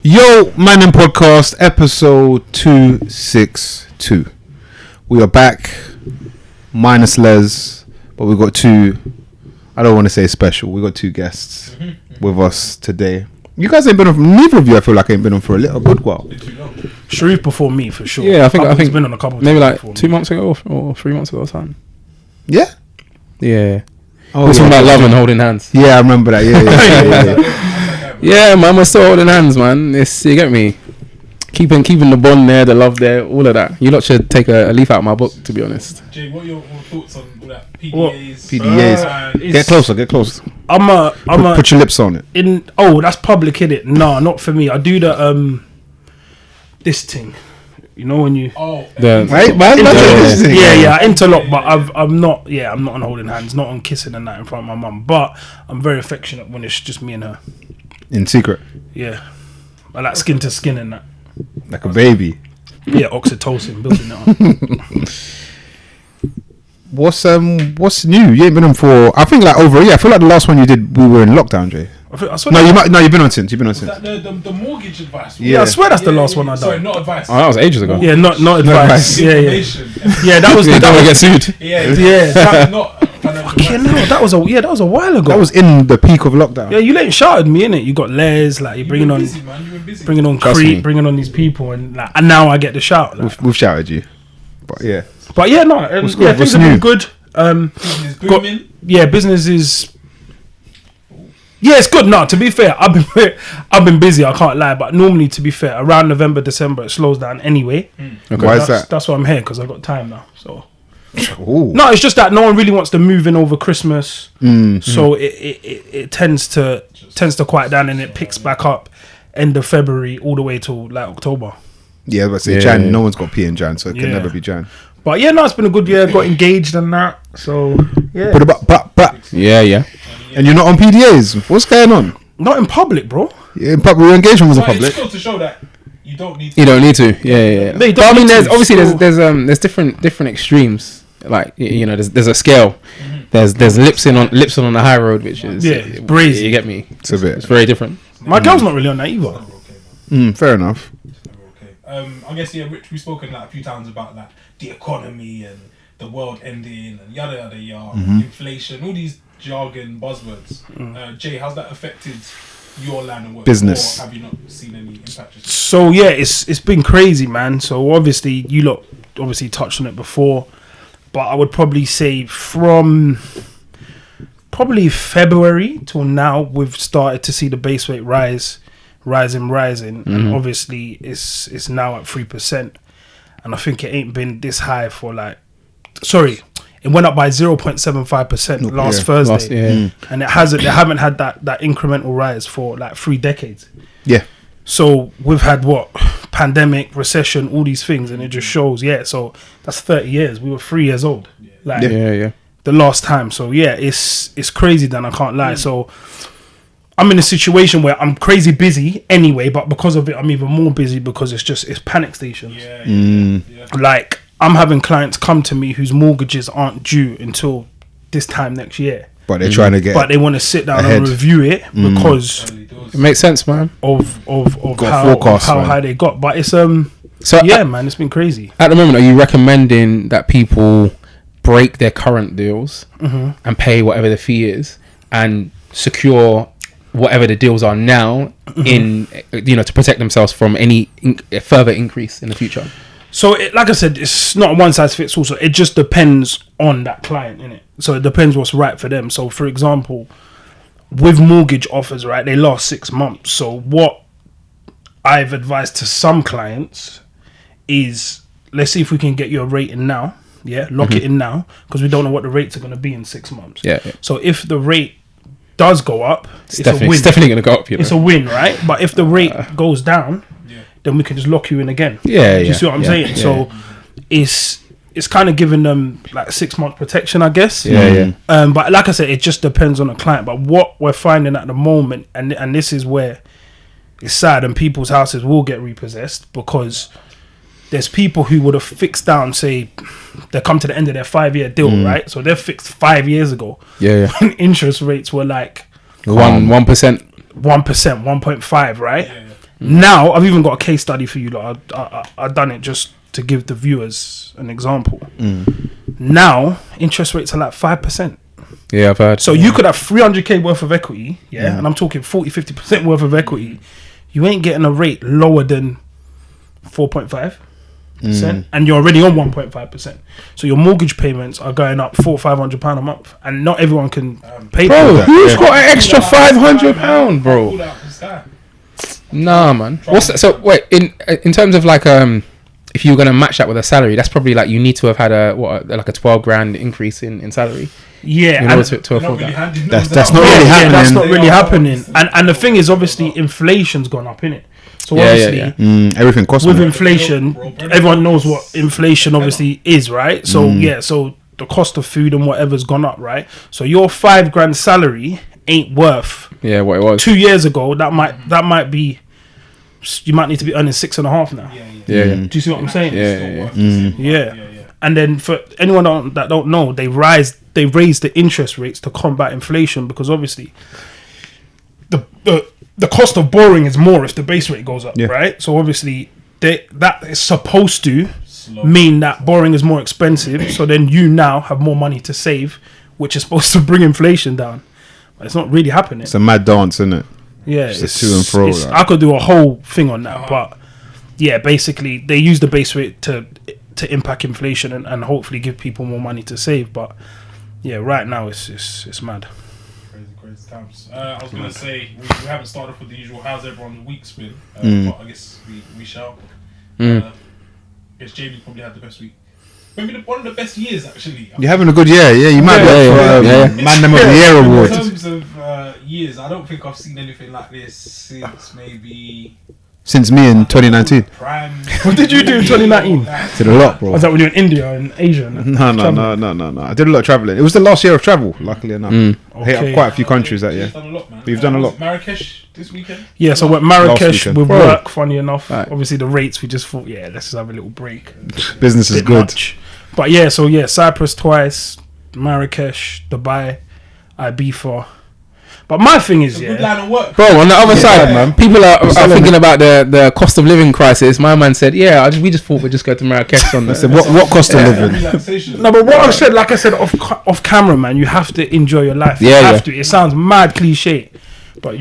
Yo, Mandem podcast episode 262. We are back, minus Les, but we got two. I don't want to say special. We got two guests with us today. You guys ain't been on. Neither of you, I feel like, ain't been on for a good while. Sharif before me for sure. Yeah, I think he's been on a couple. Maybe like 2 months ago or 3 months ago or something. Yeah. Yeah. Oh, we're talking about love and holding hands. Yeah, I remember that. Yeah. Yeah, man, we're still holding hands, man. It's, you get me? Keeping the bond there, the love there, all of that. You lot should take a leaf out of my book, to be honest. Jay, what are your thoughts on all that? PDAs? PDAs. Get closer. Put your lips on it. That's public, innit? No, not for me. I do the this thing. You know when you right, man. I interlock, but I'm not on holding hands, not on kissing and that in front of my mum. But I'm very affectionate when it's just me and her. In secret. Yeah, I like skin to skin and that. Like a baby. Yeah, oxytocin, building it up. What's new? You ain't been on for, I think, like over a year. I feel like the last one you did, we were in lockdown, Jay. You've been on since. The mortgage advice. Yeah, I swear that's the last one I done. Sorry, not advice. Oh, that was ages ago. Yeah, not advice. Yeah, that was. Don't want to get sued. That was a while ago. That was in the peak of lockdown. Yeah, you ain't shouted me, innit? You got Les, like, you're bringing on, bringing on Creep, bringing on these people, and like, and now I get the shout. Like. We've shouted you, but yeah. But yeah, no, things have been good. Business booming. Business is. Yeah, it's good. No, to be fair, I've been busy. I can't lie, but normally, to be fair, around November, December, it slows down anyway. Okay. Why is that? That's why I'm here, because I've got time now. So. Ooh. No, it's just that no one really wants to move in over Christmas, so it tends to quiet down, and it picks back up end of February all the way till like October. Yeah, but say Jan. Yeah. No one's got P in Jan, so it can never be Jan. But yeah, no, it's been a good year. Got engaged and that, so yeah. But yeah. And you're not on PDAs. What's going on? Not in public, bro. Yeah, in public. Your engagement was in public. It's still to show that you don't need to. You don't need to. Yeah. But I mean, there's different extremes. Like, you know, there's a scale. There's Lipson on the high road, which is brazy. You get me? It's very different. My girl's not really on that either. Fair enough. I guess Rich, we've spoken like a few times about like the economy and the world ending and yada inflation, all these jargon buzzwords. Jay, how's that affected your line of work? Business. Or have you not seen any impact? So yeah, it's been crazy, man. So obviously you lot touched on it before, but I would probably say from probably February till now, we've started to see the base rate rising, and obviously it's now at 3%, and I think it ain't been this high for it went up by 0.75% last Thursday, and they haven't had that incremental rise for like 3 decades. Yeah. So we've had pandemic, recession, all these things, and it just shows. Yeah, so that's 30 years. We were 3 years old. The last time. So yeah, it's crazy. Then I can't lie. So I'm in a situation where I'm crazy busy anyway, but because of it, I'm even more busy because it's panic stations. Like, I'm having clients come to me whose mortgages aren't due until this time next year. But they're trying to get. But they want to sit down and review it because it makes sense, man. Of how high they got. But it's man, it's been crazy. At the moment, are you recommending that people break their current deals and pay whatever the fee is and secure whatever the deals are now in to protect themselves from any further increase in the future? So, like I said, it's not one size fits all. So it just depends on that client, innit? So it depends what's right for them. So, for example, with mortgage offers, right, they last 6 months. So what I've advised to some clients is, let's see if we can get you a rating now. Yeah, lock it in now, because we don't know what the rates are going to be in 6 months. Yeah. So if the rate does go up, it's a win. It's definitely going to go up. It's a win, right? But if the rate goes down, then we can just lock you in again. You see what I'm saying? So it's kind of giving them like 6 month protection, I guess. But like I said, it just depends on the client. But what we're finding at the moment, and this is where it's sad, and people's houses will get repossessed, because there's people who would have fixed down, say they come to the end of their 5-year deal, right? So they're fixed 5 years ago. When interest rates were like 1%, 1%, 1.5, right? Now I've even got a case study for you. Like I done it just to give the viewers an example. Now interest rates are like 5%. Yeah, I've heard. So you could have 300k worth of equity, and I'm talking 40-50% worth of equity. You ain't getting a rate lower than 4.5%, and you're already on 1.5%. So your mortgage payments are going up £400-500 a month, and not everyone can pay for Bro, that. who's got an extra £500, bro? Nah, man. What's that? So wait, in terms of like if you were gonna match that with a salary, that's probably like you need to have had like a 12 grand increase in salary. Yeah, in order to afford that. That's not really happening. That's not really happening. And the thing is, obviously, inflation's gone up, innit? So obviously, everything costs with money. inflation, everyone knows what inflation obviously is, right? So so the cost of food and whatever's gone up, right? So your 5 grand salary ain't worth what it was 2 years ago. That might be, you might need to be earning 6.5 now. Yeah. Do you see what I'm saying? Yeah. And then for anyone that don't know, they raised the interest rates to combat inflation, because obviously the cost of borrowing is more if the base rate goes up, right? So obviously that is supposed to mean that borrowing is more expensive. So then you now have more money to save, which is supposed to bring inflation down. But it's not really happening. It's a mad dance, isn't it? Yeah, it's to and fro. Like. I could do a whole thing on that, but yeah, basically they use the base rate to impact inflation and hopefully give people more money to save. But yeah, right now it's mad. Crazy times. I was gonna say we haven't started off with the usual. How's everyone's week's been? But I guess we shall. I guess Jamie probably had the best week. Maybe one of the best years actually. You're having a good year, you might be Mandem of the Year award. In terms of years, I don't think I've seen anything like this since me in 2019. What did you do in 2019? Did a lot, bro. Was that when you were in India and Asia? No. I did a lot of traveling. It was the last year of travel, luckily enough. I hit up quite a few countries that year. You've done a lot, man. You've done a lot. Marrackech this weekend? Yeah, so we're at Marrackech with Bro. work, funny enough. Right. Obviously the rates, we just thought, let's just have a little break. Business is Bit good. much. But Cyprus twice, Marrakesh, Dubai, Ibiza. But my thing is, Good line of work. Bro, on the other side, man, people are thinking about the cost of living crisis. My man said, we just thought we'd just go to Marrakesh on this. What cost of living? Relaxation. No, but what I said, like I said, off camera, man, you have to enjoy your life. You have to. It sounds mad cliche, but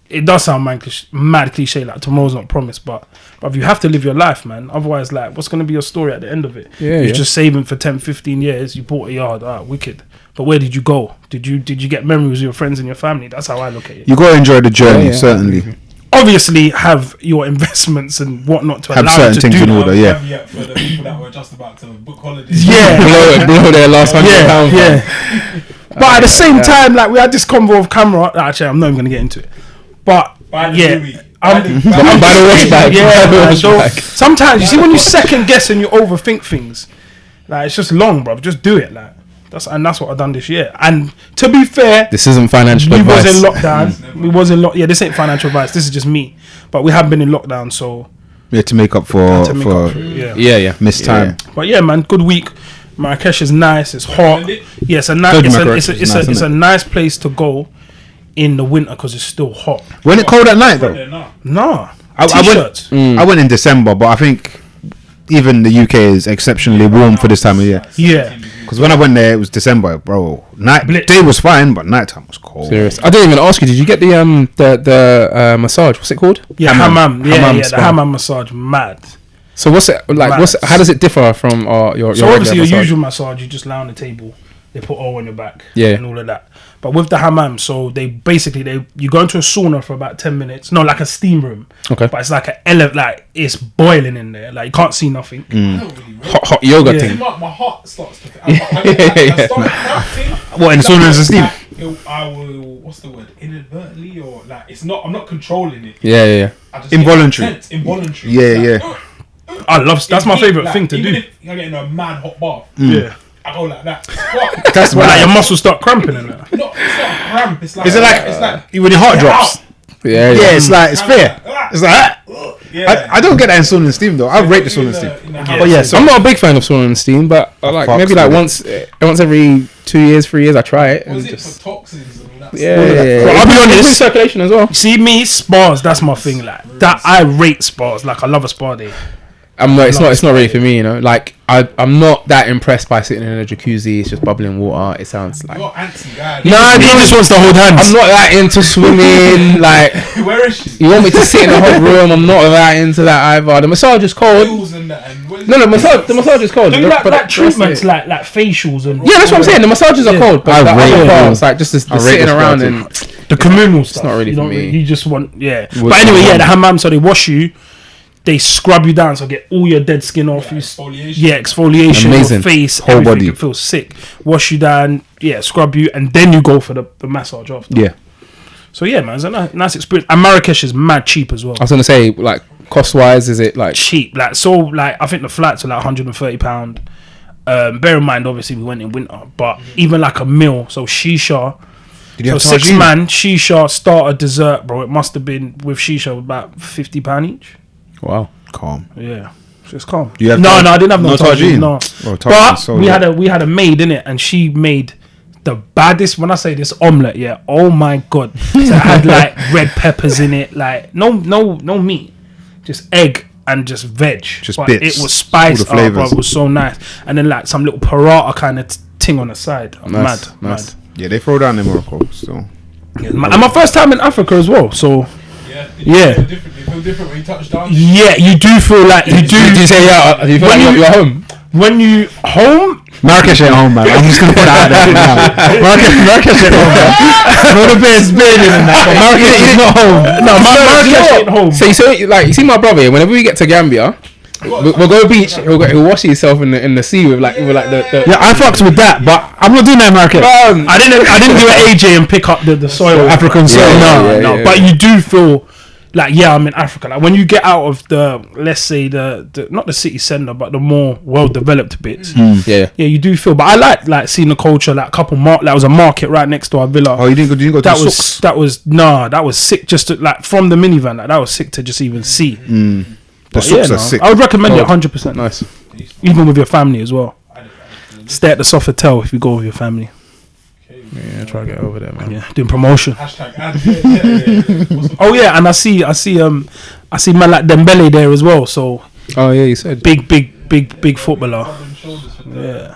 it does sound mad cliche. Like tomorrow's not promised, but you have to live your life, man. Otherwise, like, what's gonna be your story at the end of it? You're just saving for 10-15 years. You bought a yard, wicked. But where did you go? Did you get memories with your friends and your family? That's how I look at it. You gotta enjoy the journey, certainly. Obviously, have your investments and whatnot to have allow certain you to things do in that. order. For the people that were just about to book holidays. blow their last £100. But at the same time, like, we had this convo of camera. Actually, I'm not even gonna get into it. But By the wash bag. Sometimes you see when you second guess and you overthink things, like, it's just long, bro. Just do it, like. That's what I've done this year. And to be fair, This isn't financial advice. was in lockdown. This ain't financial advice. This is just me. But we have been in lockdown, so We had to make up for missed time. But yeah, man, good week. Marrakesh is nice. It's hot. Yeah, it's a nice place to go in the winter because it's still hot. Wasn't it cold at night though? No. I went in December, but I think even the UK is exceptionally warm for this time of year. Yeah. Because when I went there, it was December, bro. Day was fine, but nighttime was cold. Serious. I didn't even ask you. Did you get the massage? What's it called? Yeah, hammam. Yeah, the spa. hammam massage. Mad. So what's it like? How does it differ from your? So obviously your usual massage, you just lie on the table. They put oil on your back. And all of that. But with the hammam, so you go into a sauna for about 10 minutes. No, like a steam room. Okay. But it's like it's boiling in there. Like, you can't see nothing. Hot yoga thing. My heart starts to. I start cramping. What, in the sauna and steam? I will. What's the word? Inadvertently, or like it's not. I'm not controlling it. Yeah. I just Involuntary. Involuntary. Yeah. I love. That's my favorite thing to even do. If you're getting a mad hot bath. Yeah. I go like that. That's when your muscles start cramping in there. It's not a cramp. It's like. Is it like It's like when your heart drops? Yeah. It's like it's fair. It's like Yeah. I don't get that in sauna and steam though. I rate the sauna and steam. But yeah, so I'm not a big fan of sauna and steam, but once every 2 years, 3 years, I try it. Was And it just for toxins and all that Yeah. But I'll be honest. It's circulation as well. See me spars. That's my thing. Like that, I rate spars. Like I love a spa day. It's not really for me, you know. Like I'm not that impressed by sitting in a jacuzzi. It's just bubbling water. It sounds like You're anti guy. No, he just wants to hold hands. I'm not that into swimming. Like Where is she? you want me to sit in a hot room? I'm not that into that either. The massage is cold. Pills and that, and what is No, it? the massage is cold. Do you like But treatments, that's it. like facials and Yeah, that's what I'm saying. The massages are cold, but I the rate other it. parts, like just the I rate sitting the around spa and the communal stuff. not really you for don't me. You just want What's But anyway, the yeah, one? the hammam. So they wash you, they scrub you down, so get all your dead skin off you. Exfoliation. Yeah, exfoliation, Amazing. your face, Whole everything. body. You feel sick. Wash you down, yeah, scrub you, and then you go for the massage after. Yeah. So yeah, man, it's a nice experience. And Marrakesh is mad cheap as well. I was gonna say, like, cost wise, is it like Cheap, like I think the flights are like £130. Bear in mind, obviously we went in winter, but even like a meal, so shisha. Did you So have six tagine? man shisha starter dessert, bro. It must have been with shisha about £50 each. wow? Calm. Yeah, so it's calm. Do you have No, tag- I didn't have no no tagine. tagine? No, Oh, tagine, but so we yeah. had a maid in it, and she made the baddest. When I say this omelette, yeah, oh my god, so it had like red peppers in it, like no meat, just egg and just veg. Just but bits. It was spiced, All the flavours. bro, it was so nice, and then like some little paratha kind of thing on the side. Nice, Mad, nice. Yeah, they throw down in Morocco. So mad. Yeah, and my first time in Africa as well, so. Yeah. Yeah. Feel different? You feel different when you touch down? Yeah, you do feel like you do. Did you say do you feel When like you- you're home? When you home, Marrakesh ain't home, man. I'm just gonna put that out there now. Marrakesh ain't home, man. I know the bear's bigger than that, but Marrakesh is not home. no, Marrakesh ain't home. So you see my brother here, whenever we get to Gambia, we'll go to the beach. He'll wash himself in the sea with the Yeah, I fucked with that, but I'm not doing that in Marrakesh. I didn't do an AJ and pick up the soil, African soil. No. Yeah. But you do feel like, yeah, I'm in Africa. Like when you get out of the, let's say the not the city centre, but the more well developed bits. yeah. Yeah, you do feel. But I like seeing the culture. Like a couple that was a market right next to our villa. Oh, you didn't go to that the was souks? that was sick. Just to, like from the minivan, like that was sick to just even see. The But souks yeah, are sick. I would recommend it Oh, 100%. Nice. Even with your family as well. Stay at the Sofitel if you go with your family. Yeah, try to get over there, man. Yeah, doing promotion. Hashtag ad. Yeah. Oh yeah, and I see man like Dembele there as well. So Oh yeah, you said. big footballer. Shoulders for Yeah.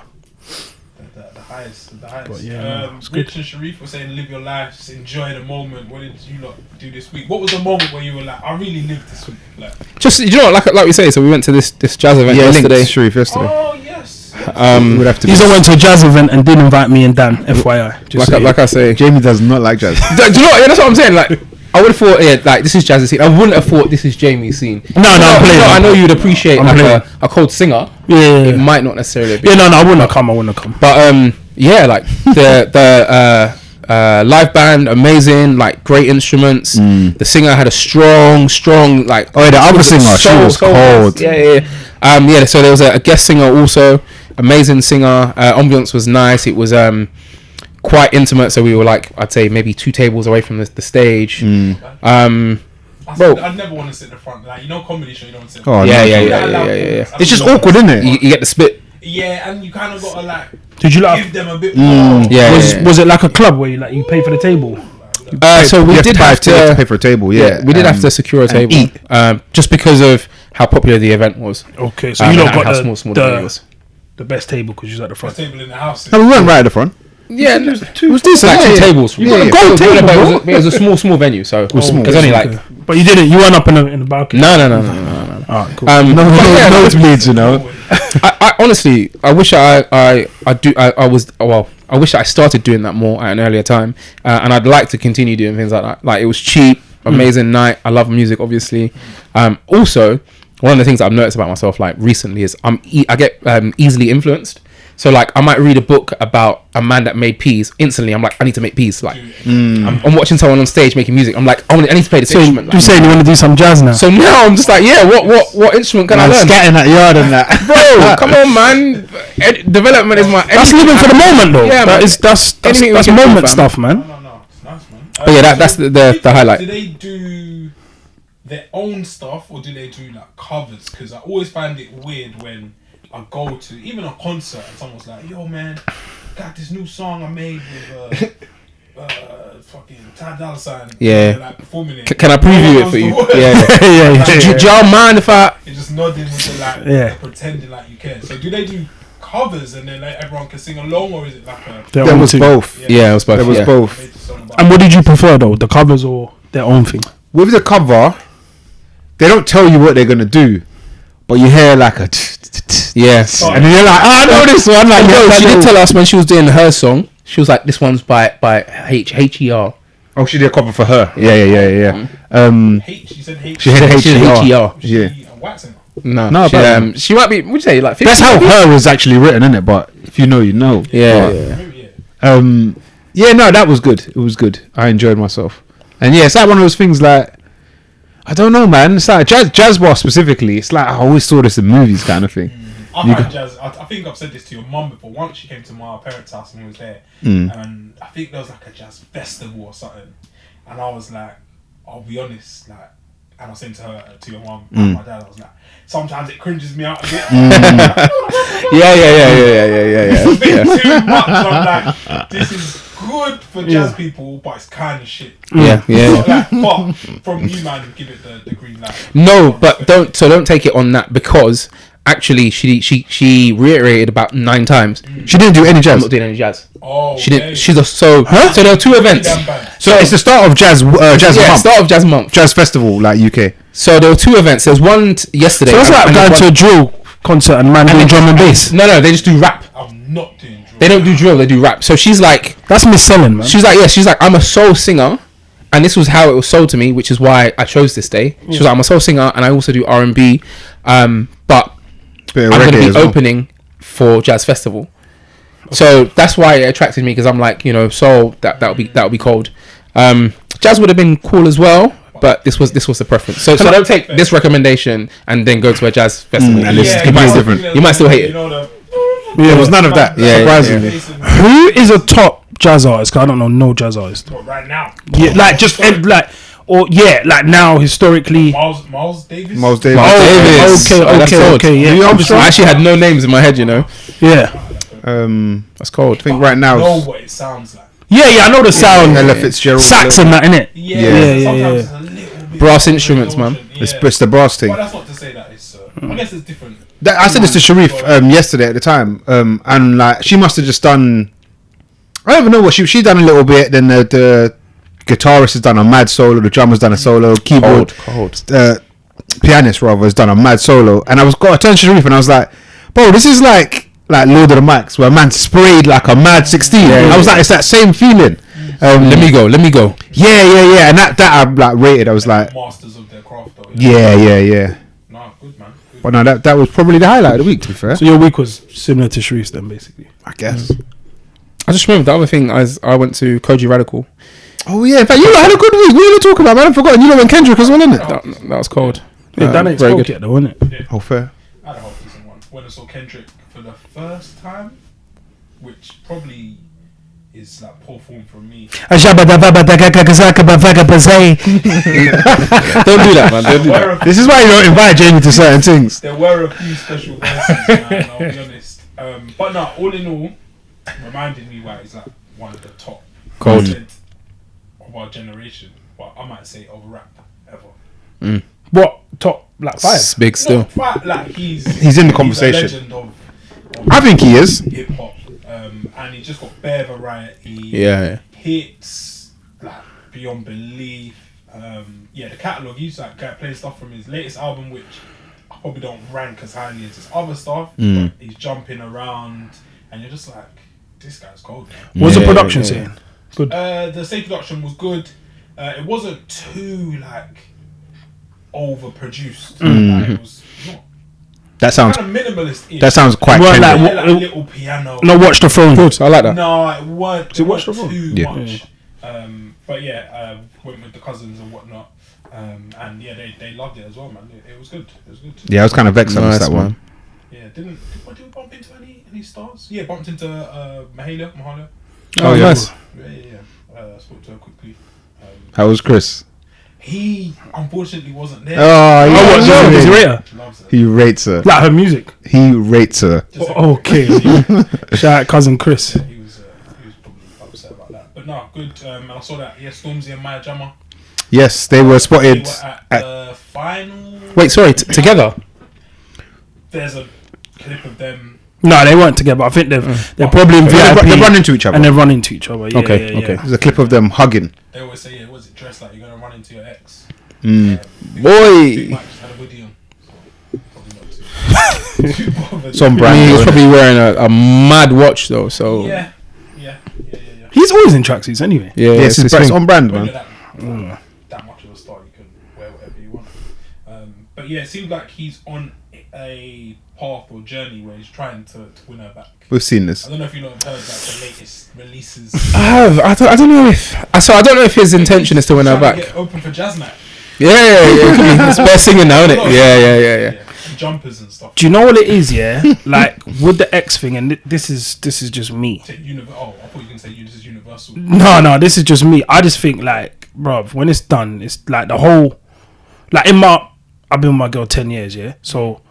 the highest. But yeah, it's Rich and Sharif were saying, live your lives, enjoy the moment. What did you lot do this week? What was the moment where you were like, I really lived this week? Like, Just you know, like we say. So we went to this jazz event Yeah, yesterday. linked Sharif yesterday. oh yes. Would have to be. He's went to a jazz event and didn't invite me and Dan. FYI. Just saying. Like I say. Jamie does not like jazz. Do you know what? Yeah, that's what I'm saying. Like, I would have thought, yeah, like this is Jazz's scene. I wouldn't have thought this is Jamie's scene. No, I'm playing. I know you'd appreciate I'm like playing. a cold singer. Yeah. It might not necessarily be. Yeah, no, I wouldn't have come. But yeah, like the live band, amazing, like great instruments. The singer had a strong, like. Oh, yeah, the other singer, she was cold. Yeah. Yeah. So there was a guest singer also, amazing singer. Ambiance was nice. It was quite intimate. So we were like, I'd say maybe 2 tables away from the stage. Bro. I'd never want to sit in the front. Like, you know, comedy show, you don't sit. Oh, Yeah. It's just awkward, isn't it? You get the spit. Yeah, and you kind of gotta like Did you like? give them a bit more. Yeah. Was it like a club where you pay for the table? So we You did pay have to pay for a table. Yeah, we did have to secure a table, eat. just because of how popular the event was. Okay, so And you lot how got small the venue was. the best table because you're at the front. Table in the house. No, we weren't right at the front. Yeah, It was It was decent. like yeah, 2 yeah. tables. You got a Yeah, gold but table, bro. it was a small venue, so it small. was only like Okay. But you didn't. You weren't up in the balcony. no. Alright, cool. But yeah, Nosebleeds, you know. I honestly, I wish I wish I started doing that more at an earlier time, and I'd like to continue doing things like that. Like, it was cheap, amazing night. I love music, obviously. Also, one of the things that I've noticed about myself, like recently, is I get easily influenced. So like, I might read a book about a man that made peas. Instantly, I'm like, I need to make peas. Like, I'm watching someone on stage making music. I'm like, I need to play this instrument. You Like, saying you want to do some jazz now? so now I'm just like, yeah, what instrument can I learn? Scatting that yard and that. Bro, come on, man. Development is my. That's living for the moment, though. Yeah, man. That's Anything we that's can do, moment fam. stuff, man. No, it's nice, man. But yeah, that's the highlight. Do they do their own stuff or do they do like covers? Because I always find it weird when I go to even a concert and someone's like, "Yo, man, got this new song I made with fucking Ty Dolla $ign. Yeah. Like performing it. Can I preview it for you? Yeah. Do y'all mind if I? You're just nodding with the like, pretending like you care. So do they do covers and then like everyone can sing along, or is it like a? There was both. Yeah, it was both. There was both. And what did you prefer though, the covers or their own thing? With the cover, they don't tell you what they're gonna do, but you hear like a Yes. and then you're like, oh, I know this one. Like, No, she did tell us when she was doing her song. She was like, "This one's by H.E.R." Oh, she did a cover for her. Yeah. She said H. She had H.E.R. Yeah. A white singer. No, She might be. Would you say like 50? That's how her was actually written, isn't it? But if you know, you know. Yeah. Yeah, no, that was good. It was good. I enjoyed myself. And yeah, it's like one of those things like, I don't know, man. It's like jazz bar specifically. It's like I always saw this in movies kind of thing. I've had jazz. I think I've said this to your mum before. Once she came to my parents' house and we was there, and I think there was like a jazz festival or something, and I was like, I'll be honest, like, and I was saying to her, to your mum, and my dad, I was like, sometimes it cringes me out a bit. Yeah. It's a bit too much. I'm like, this is good for jazz people, but it's kind of shit. Yeah. But from you, man, give it the green light. No, but don't take it on that, because actually she reiterated about 9 times. She didn't do any I'm jazz. not doing any jazz. Oh, She didn't. So there were 2 events. So it's the start of jazz month. Start of jazz month. Jazz festival, like UK. So there were 2 events. There's one yesterday. So that's like going to a drill concert and man doing drum and bass. No, they just do rap. I'm not doing drill. They don't do drill. They do rap. So she's like, That's mis-selling, man. she's like, I'm a soul singer, and this was how it was sold to me, which is why I chose this day. She was like, I'm a soul singer, and I also do R&B, but Bit of I'm going to reggae be as well. opening for jazz festival. So that's why it attracted me, because I'm like, soul that'll be cold. Jazz would have been cool as well, but this was the preference. So don't take this recommendation and then go to a jazz festival. and listen. You might still hate it. There was none of that. Yeah, surprisingly. Who is a top jazz artist? 'Cause I don't know no jazz artist. Right now. Yeah, like just like now historically. Miles Davis. Miles Davis. Okay. Yeah, I actually had no names in my head, yeah. That's cold. I think right now. Know what it sounds like. Yeah, I know the sound. Ella Fitzgerald. Sax and that, innit? Yeah. Sometimes it's a little bit Brass instruments, man. It's the brass thing. Well, that's not to say that it's. I guess it's different. I said this to Sharif yesterday at the time, and like she must have just done. I don't even know what she done a little bit. Then the guitarist has done a mad solo. The drummer's done a solo. Keyboard, pianist rather has done a mad solo. And I turned to Sharif and I was like, "Bro, this is like Lord of the Mics, where a man sprayed like a mad 16." I was like, "It's that same feeling." Let me go. Yeah. And that I like rated. I was like, masters of their craft, though. yeah. No, good man. Good. But no, that was probably the highlight of the week. To be fair, So your week was similar to Sharif's then, basically. I guess. I just remember the other thing. I went to Koji Radical. Oh yeah, in fact, you lot had a good week. What are you talking about, man? I've forgotten. You lot went Kendrick as well, innit? That was cold. Yeah, that ain't very spoke good. yet, though, isn't it? Oh, fair. I had a half decent one. When I saw Kendrick for the first time, which probably is like poor form from me. Don't do that, man. Don't do that. This is why you don't invite Jamie to certain things. There were a few special verses, man, I'll be honest. But no, all in all, reminded me why he's like one of the top content of our generation. But I might say of rap ever. What top like 5? It's big still. Not quite like He's in the conversation. He's a legend of I think he is. hip hop, and he just got bare variety. Yeah. Hits like beyond belief. The catalogue. He's like playing stuff from his latest album, which I probably don't rank as highly as his other stuff. But he's jumping around, and you're just like, this guy's cold, man. What's the production saying? Good. The stage production was good. It wasn't too like overproduced. Like, it was not That sounds. kind of minimalist. That sounds quite. Well, Kendrick. like, like little piano. No, Watch the Throne. Good. I like that. No, it weren't. Is it Watch the Throne? Too Yeah. much. But yeah, went with the cousins and whatnot. And yeah, they loved it as well, man. It was good. It was good. Yeah, I was kind of vexed on Nice, that one. Yeah, did we bump into any stars? Yeah, bumped into Mahalia. Oh, nice. Yeah. I spoke to her quickly. How was Chris? He unfortunately wasn't there. Oh, What, does he rate her? Loves her. he rates her. Like her music. He rates her. Just Okay. Shout out cousin Chris. he was probably upset about that. But no, good. And I saw that. Yeah, Stormzy and Maya Jama. Yes, they were spotted. They were at the final. Wait, sorry, together? There's a clip of them. No, they weren't together. I think they're probably in VIP. They run into each other. And they run into each other. Yeah, Okay, yeah, okay. yeah. There's a clip of them hugging. They always say, "Yeah, was it dressed like you're gonna run into your ex?" Boy. Big Mike just had a hoodie on. So probably not too bothered. Some I brand. mean, he's new, probably wearing a mad watch though, so Yeah. He's always in tracksuits anyway. yeah, Yes, it's it's on brand, When man. you're that much of a star, you can wear whatever you want. But yeah, it seems like he's on a path or journey where he's trying to win her back. We've seen this. I don't know if you lot have heard like the latest releases. I don't know if I don't know if his intention is to win her Trying to back. Get open for jazz night. Yeah. It could be. It's better singing now, isn't it? Yeah. And jumpers and stuff. Do you know what it is? Yeah, like with the X thing, and this is just me. I thought you were gonna say this is universal. No, this is just me. I just think like, bruv, when it's done, it's like the whole, like I've been with my girl 10 years, yeah. So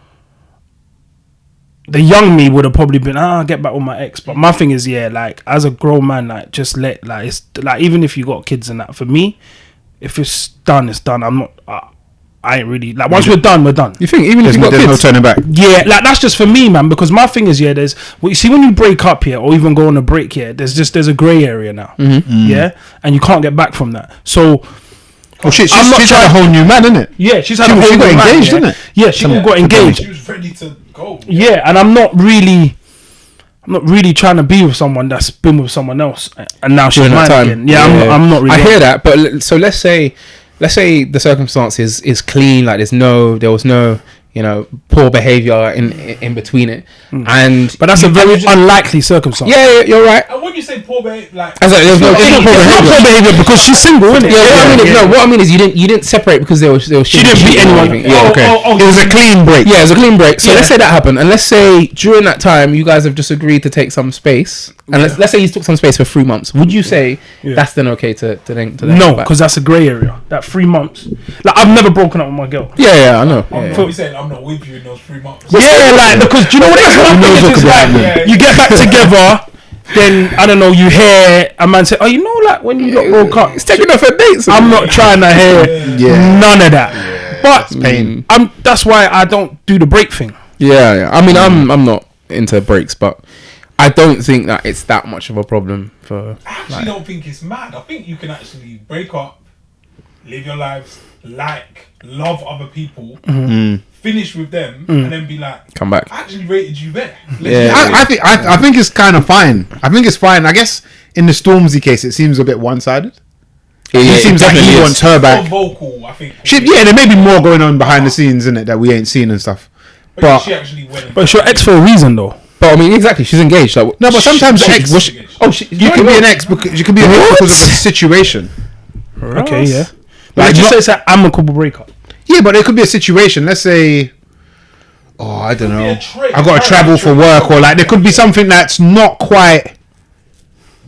the young me would have probably been, get back with my ex. But my thing is, yeah, like as a grown man, like just let, like it's like even if you got kids and that, for me, if it's done, it's done. I'm not. I ain't really like once we're done, we're done. You think even if you got There's no kids? turning back. Yeah, like that's just for me, man. Because my thing is, yeah, there's you see when you break up here or even go on a break here, there's a grey area now, yeah, and you can't get back from that. So, Oh shit, I'm not she's had a trying- whole new man, innit? yeah, she's had She a whole got new man, engaged, yeah. didn't it? Yeah, she got engaged. She was ready to go. Yeah, and I'm not really trying to be with someone that's been with someone else and now she's During that mine time. again. Yeah, I'm not really. I hear that, but so let's say the circumstances is clean, like there was no poor behavior in between it, and But that's a very unlikely circumstance. yeah, you're right. And when you say poor babe, like As like, there's no It's not poor behavior because she's single, isn't it? what I mean is you didn't separate because there was She didn't beat anyone. Yeah, okay. It was a clean break. Yeah, it was a clean break. So Yeah. let's say that happened, and let's say during that time you guys have just agreed to take some space, and let's say you took some space for 3 months. Would you say that's then okay to then No, go back? because that's a grey area. That 3 months. Like I've never broken up with my girl. Yeah, I know. I'm Yeah. not saying I'm not with you in those 3 months. Yeah, like because do you know what it is? One thing is, it's like, you get back together, then I don't know. You hear a man say, "Oh, you know, like when you got broke up, It's taking her for dates. I'm not trying to hear none of that." But pain. That's why I don't do the break thing. Yeah. I mean, I'm not into breaks, but I don't think that it's that much of a problem for. I actually don't think it's mad. I think you can actually break up, live your lives, love other people, finish with them, and then be like, Come back. I actually rated you there. Yeah. I think it's kind of fine. I think it's fine. I guess in the Stormzy case, it seems a bit one-sided. It seems like he wants her More back. vocal, I think. There may be more going on behind the scenes, in it that we ain't seen and stuff. But she actually went. But it's your ex for a reason, though. But I mean, exactly. She's engaged. Like, No, but sometimes the ex, you can be an ex because you can be an ex because of a situation. Okay, yeah. Like Like just not- say it's an amicable breakup. Yeah, but it could be a situation. Let's say, I don't know, be a trade. I got to travel for work, or like there could be something that's not quite.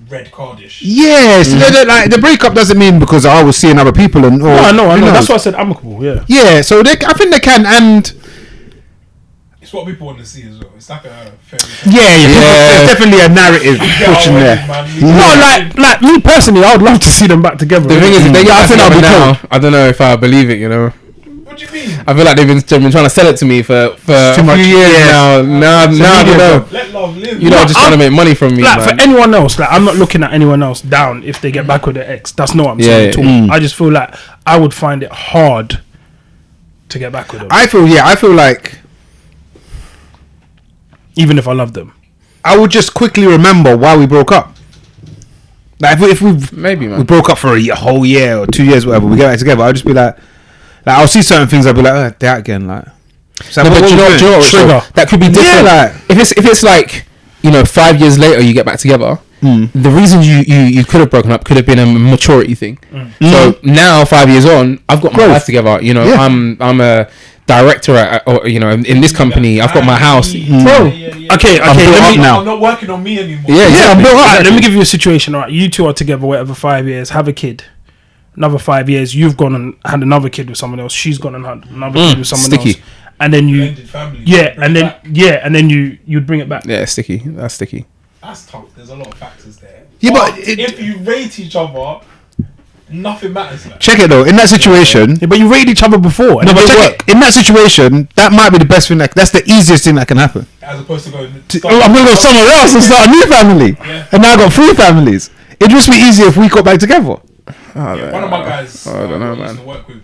Red cardish. Yes, like the breakup doesn't mean because I was seeing other people and. Or, I know. you That's why I said amicable. Yeah. Yeah, so I think they can, and It's what people want to see as well. It's like a fairy there's definitely a narrative pushing there. No, like me personally, I would love to see them back together. the thing is, if they get I think I'll be now, cool. I don't know if I believe it. What do you mean? I feel like they've been trying to sell it to me for a too much. few years now. Now I don't know. Let love live. You know, just trying to make money from me, Like man. for anyone else, like I'm not looking at anyone else down if they get back with their ex. That's not what I'm saying at all. I just feel like I would find it hard to get back with them, I feel like even if I love them. I would just quickly remember why we broke up. Like if we Maybe, man. we broke up for a whole year or 2 years, whatever, we get back together, I'll just be like I'll see certain things, I'll be like, that again, like. So No, but do you know what, Trigger. that could be different. like If it's like 5 years later you get back together, the reason you could have broken up could have been a maturity thing. So now 5 years on, I've got my life together. Yeah. I'm a director in this company. I've got my house. Okay, built let up me, now. I'm not working on me anymore. Yeah, I'm built up. Alright, let me give you a situation. All right, you two are together, whatever, 5 years, have a kid. Another 5 years, you've gone and had another kid with someone else. She's gone and had another kid with someone sticky. else. And then you, Blended family. yeah, Bring it back. and then you'd bring it back. Yeah, sticky. That's sticky. That's tough. There's a lot of factors there. Yeah, but if you rate each other, nothing matters. Like. check it though. In that situation, Yeah, but you rated each other before. no, but check it. In that situation, that might be the best thing. That's the easiest thing that can happen. As opposed to going. I'm gonna go somewhere else and start a new family, and now I got 3 families. It'd just be easier if we got back together. Yeah, one of my guys I don't know, I used man. to work with,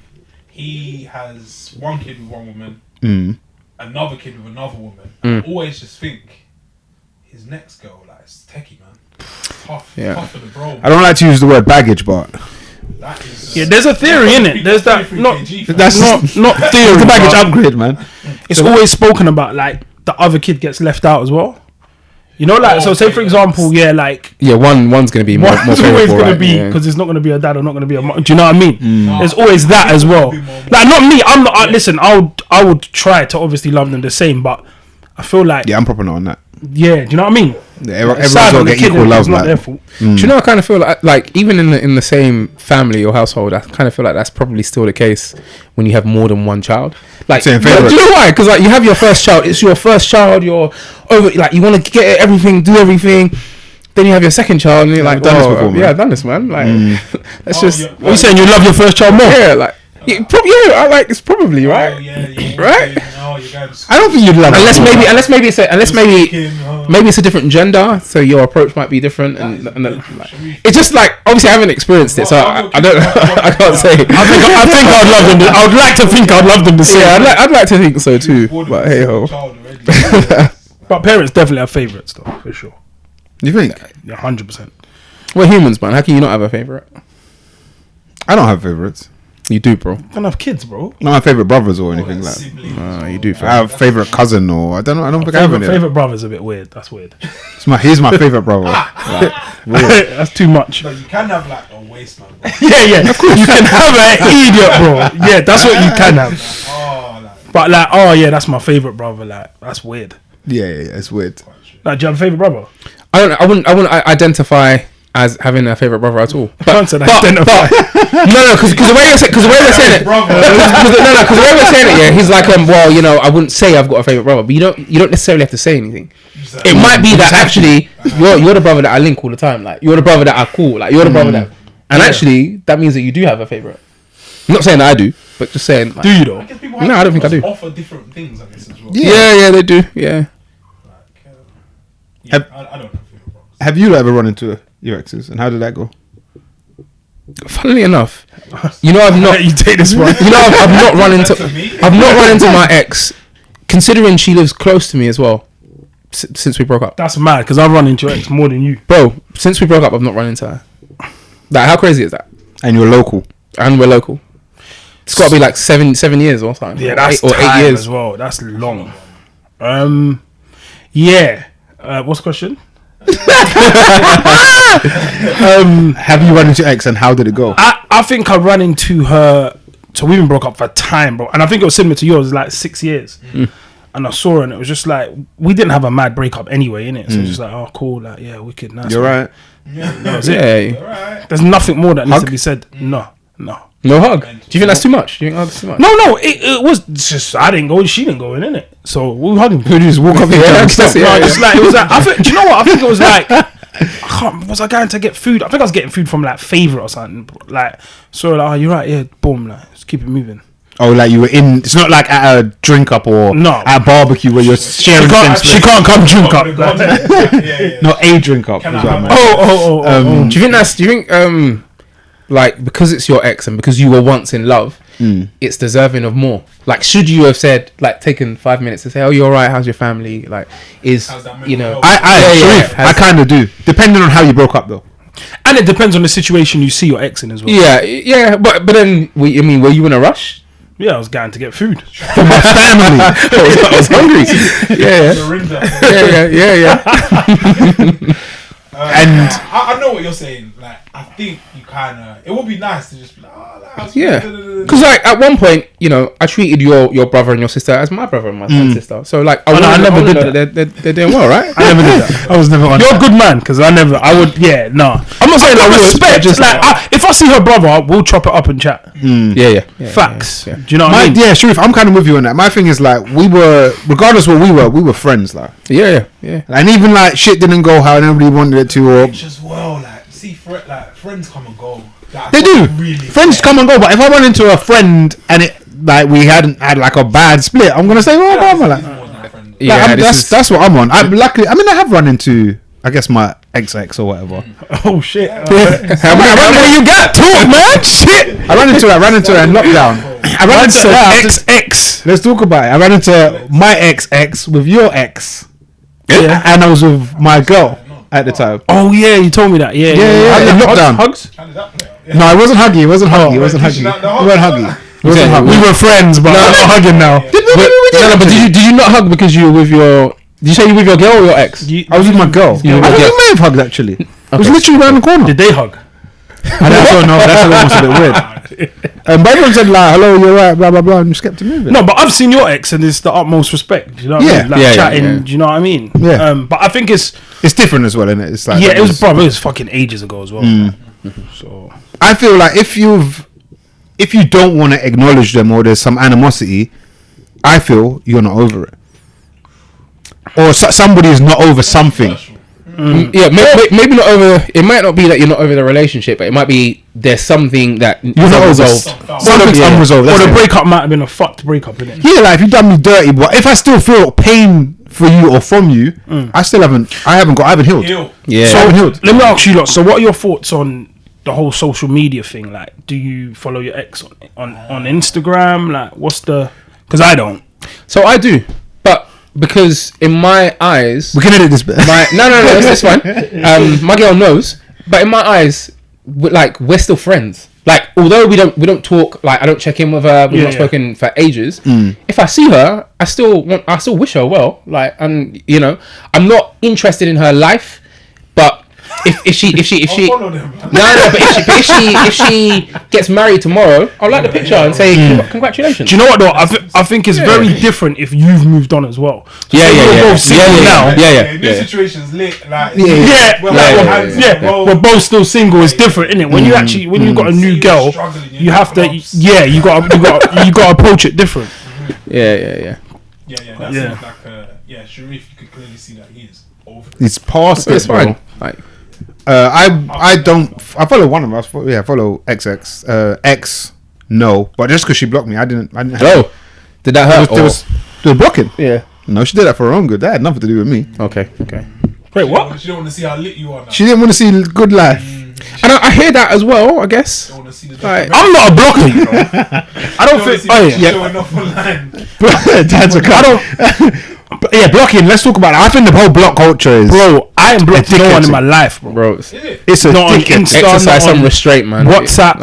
he has one kid with one woman, another kid with another woman. I always just think his next girl, like, it's techie, man. Tough for the bro. I don't like to use the word baggage, but That is, Yeah, there's a theory in it. There's that that's not theory. the baggage but upgrade, man. It's always spoken about, like the other kid gets left out as well. You know, like, so say for example, yeah, like Yeah, one's gonna be more one's always favorable, gonna right? be Yeah. because it's not gonna be a dad or not gonna be a mom. Do you know what I mean? There's always that as well. Like, not me. I'm not. Listen, I would try to obviously love them the same, but I feel like Yeah, I'm proper not on that. yeah. Do you know what I mean? Yeah, It's everyone's sad got on to the get kid, equal love, it's not their like. fault. Do you know? I kind of feel like even in the same family or household, I kind of feel like that's probably still the case when you have more than one child. Like, Same do you favourites. know why? Because like you have your first child, it's your first child. You're over, like you want to get everything, do everything. Then you have your second child, and you're like, I've done this before, man. yeah, I've done this, man. Like, that's just yeah. What are you saying? You love your first child more? yeah, like probably I like it's probably right. Oh, yeah. Right? No, you guys. I don't think you'd love Unless it. maybe maybe it's a different gender, so your approach might be different, and like, it's just like obviously I haven't experienced it, so I don't I can't say. I think I'd love them. I would like to think I'd love them the same. Yeah, I'd like to think so too, but hey ho. But parents definitely have favourites though, for sure. You think? Yeah, 100%. We're humans, man. How can you not have a favorite? I don't have favourites. You do, bro. I don't have kids, bro. Not my favourite brothers or anything like that. You do. I have a favourite cousin or I don't know. I don't think I have any. Favorite brother's a bit weird. That's weird. He's my favourite brother. That's too much. No, you can have like a waste man. Bro. Yeah. Of course, you can have an idiot, bro. Yeah, that's what you can have. Oh, like, But like, oh yeah, that's my favorite brother. Like, that's weird. Yeah, it's weird. Like, do you have a favorite brother? I don't. I wouldn't identify as having a favorite brother at all. Can't say identify. No, because the way we're saying it, brother. because the way we're saying it, yeah, he's like, well, you know, I wouldn't say I've got a favorite brother, but you don't necessarily have to say anything. It might be that actually you're the brother that I link all the time, like you're the brother that I call, like you're the brother that, and actually that means that you do have a favorite. I'm not saying that I do, but just saying. Like, Do you though? I guess people No, I don't think I do. Offer different things, I guess, as well. Yeah, they do. Yeah. Like, I don't have favorite brothers. Have you ever run into your exes and how did that go? Funnily enough, you know, I've not. You take this one. You know, I've not run into. I've not run into my ex, considering she lives close to me as well. Since we broke up, That's mad because I've run into your ex more than you. bro. Since we broke up, I've not run into her. Like, how crazy is that? And you're local. And we're local. It's got to be like 7 years or something. Yeah, that's or 8 years. as well. That's long. Yeah. What's the question? Have you run into your ex and how did it go? I think I ran into her. So we've been broke up for time, bro. And I think it was similar to yours, like 6 years. And I saw her and it was just like, we didn't have a mad breakup anyway, innit? So it's just like, oh, cool. Like, yeah, wicked. Nice. You're right. That was it. Yeah. Alright. There's nothing more that needs Hug? to be said. No. No hug. Do you think that's too much? Do you think hugs too much? No, it was just, I didn't go and she didn't go in, innit? So we were hugging. You just walk up here Yeah, and that's stuff. it. No, just like, it was like, I think, do you know what? I think it was like, was I going to get food? I think I was getting food from like Favourite or something. Like, so like, oh, you're right, yeah, boom, like, just keep it moving. Oh, like you were in. It's not like at a drink up or No. at a barbecue where you're sharing. She can't come drink up. Yeah. Not a drink up. Can is I what I have meant. Do you think like because it's your ex and because you were once in love, it's deserving of more? Like, should you have said, like, taken 5 minutes to say, oh, you're right, how's your family? Like, How's that mental you know, health? I kind of do, depending on how you broke up though. And it depends on the situation you see your ex in as well. yeah, but then were you in a rush? Yeah, I was going to get food. For my family. I was hungry. Yeah. The ring that- Yeah. And I know what you're saying. Like, I think you kind of. It would be nice to just be like, oh, that's Yeah, because like at one point, you know, I treated your brother and your sister as my brother and my sister. So like, I never did that. They're doing well, right? I never did that. I was never on. You're a good man because I would. Yeah, no. I'm not saying I respect. Just like if I see her brother, we'll chop it up and chat. Yeah. Facts. Yeah. Do you know what I mean? Yeah, Sharif, I'm kind of with you on that. My thing is like regardless what we were friends like. Yeah. And even like shit didn't go how everybody wanted it to, or just well, like friends come and go. Like, they do. Really Friends come and go, but if I run into a friend and it like we hadn't had like a bad split, I'm gonna say, oh, brother, like, that's what I'm on. I have run into, I guess, my ex or whatever. Oh shit! How many you got? Talk, man. Shit. I ran into her in lockdown. I ran into ex. Let's talk about it. I ran into my ex with your ex. Yeah. And I was with my girl at the time. Oh yeah, you told me that. Yeah. In lockdown. Hugs? No, it wasn't huggy. It wasn't huggy. We were friends, but I'm not hugging now. But did you not hug because you were with your? Did you say you were with your girl or your ex? I was with my girl. I think we may have hugged actually. It was literally around the corner. Did they hug? I don't know. That's almost a bit weird. But everyone said like, "Hello, you're right," blah blah blah, and just kept to moving. No, but I've seen your ex, and it's the utmost respect. Do you know what I mean? Like chatting. Do you know what I mean? Yeah. But I think it's different as well, isn't it? It's like it was fucking ages ago as well. So I feel like if you don't want to acknowledge them or there's some animosity, I feel you're not over it, or somebody is not over something. Yeah, maybe not over. It might not be that you're not over the relationship, but it might be there's something that you're not resolved. Something's unresolved. Or the breakup might have been a fucked breakup, innit? Yeah, like if you done me dirty, but if I still feel pain for you or from you, I haven't healed. Yeah. So let me ask you lot. So what are your thoughts on the whole social media thing? Like, do you follow your ex on Instagram? Like, what's the? Because I don't. So I do, but. Because in my eyes, we can edit this bit. No, that's fine. My girl knows, but in my eyes, we're still friends. Like, although we don't talk. Like, I don't check in with her. We've not spoken for ages. If I see her, I still wish her well. Like, and you know, I'm not interested in her life, but if she but if she gets married tomorrow, I'll like the picture and say congratulations. Do you know what though? I think it's very different if you've moved on as well. So both single now. New situations lit. Like we're both still single. It's different, isn't it? When you actually when you've got a new girl, you have to you got to approach it different. Yeah. That's like Sharif, you could clearly see that he is over. It's past. It's fine. Like. I follow one of us. I follow XX. X, no, but just because she blocked me, I didn't. Oh, did that hurt? There was blocking. Yeah. No, she did that for her own good. That had nothing to do with me. Okay. Wait, what? She don't want to see how lit you are now. She didn't want to see good life. And I hear that as well. I guess. Don't want to see the I'm not a blocker, you know. I don't think. Showing off online. That's a cut. Yeah, blocking. Let's talk about it. I think the whole block culture is. Bro, I ain't blocked no one in my life, bro. It's a not on Insta, exercise some restraint, man. WhatsApp.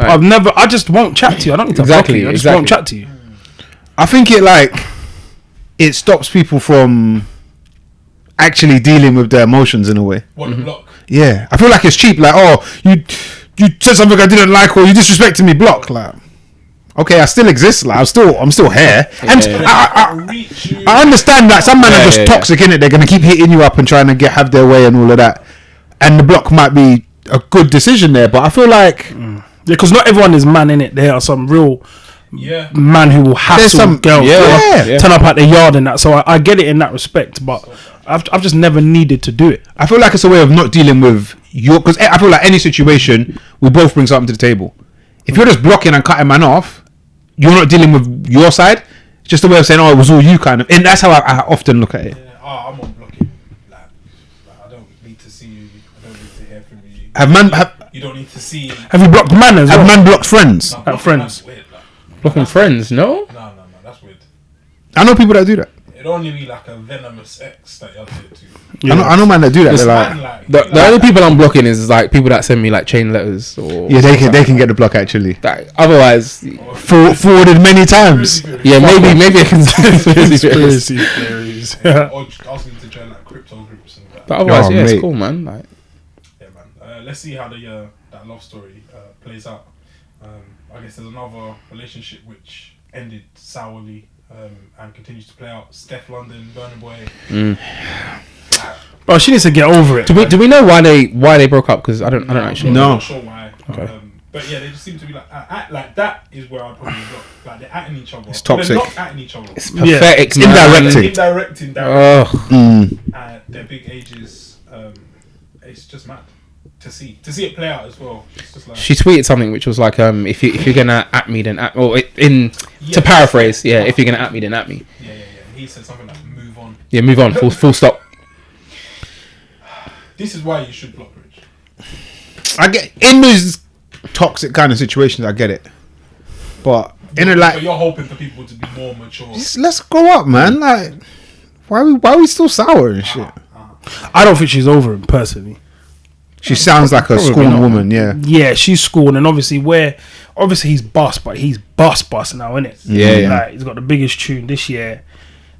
I just won't chat to you. I don't need to block you. I just won't chat to you. I think it stops people from actually dealing with their emotions in a way. What the block? Yeah, I feel like it's cheap. Like, oh, you said something I didn't like, or you disrespected me. Block. Like, okay, I still exist. Like, I'm still here, and I understand that some men are just toxic in it. They're gonna keep hitting you up and trying to have their way and all of that. And the block might be a good decision there, but I feel like because not everyone is man in it. There are some real man who will hassle some girls, turn up at the yard and that. So I get it in that respect, but I've just never needed to do it. I feel like it's a way of not dealing with because I feel like any situation we both bring something to the table. If you're just blocking and cutting man off, you're not dealing with your side. It's just a way of saying, oh, it was all you kind of. And that's how I often look at it. Yeah, I'm on blocking. Like, I don't need to see you. I don't need to hear from you. You don't need to see. Have you blocked man as well? Have man blocked friends? Friends. Weird, blocking friends? No, that's weird. I know people that do that. It'd only be like a venomous ex that you'll do it to. Yeah. I know man that do that. The only people I'm blocking is like people that send me like chain letters or they can get the block actually. Otherwise, forwarded many times. Yeah, maybe I can conspiracy theories. Or asking to join like crypto groups and that. But otherwise, it's cool, man. Like, yeah, man. Let's see how the that love story plays out. I guess there's another relationship which ended sourly and continues to play out. Steph London, Burna Boy. Bro, she needs to get over it. Do we know why they broke up? Because I don't actually. I'm No. not sure why. Okay. But yeah, they just seem to be like that is where I probably got like they're atting each other. It's toxic. They're not atting each other. It's pathetic. It's man. indirecting. Oh, Their big ages. It's just mad to see it play out as well. It's just like she tweeted something which was like, if you're gonna at me, then at, or to paraphrase, if you're gonna at me, then at me. Yeah. He said something like, "Move on." Yeah, move on. Full stop. This is why you should block Rich. I get in those toxic kind of situations. I get it, but in a But like, you're hoping for people to be more mature. just let's grow up, man. Like, why are we still sour and shit? I don't think she's over him personally. She sounds like a Probably scorned not. woman. Yeah. Yeah, she's scorned, and obviously he's bust, but he's bust now, innit? Yeah. Like, he's got the biggest tune this year.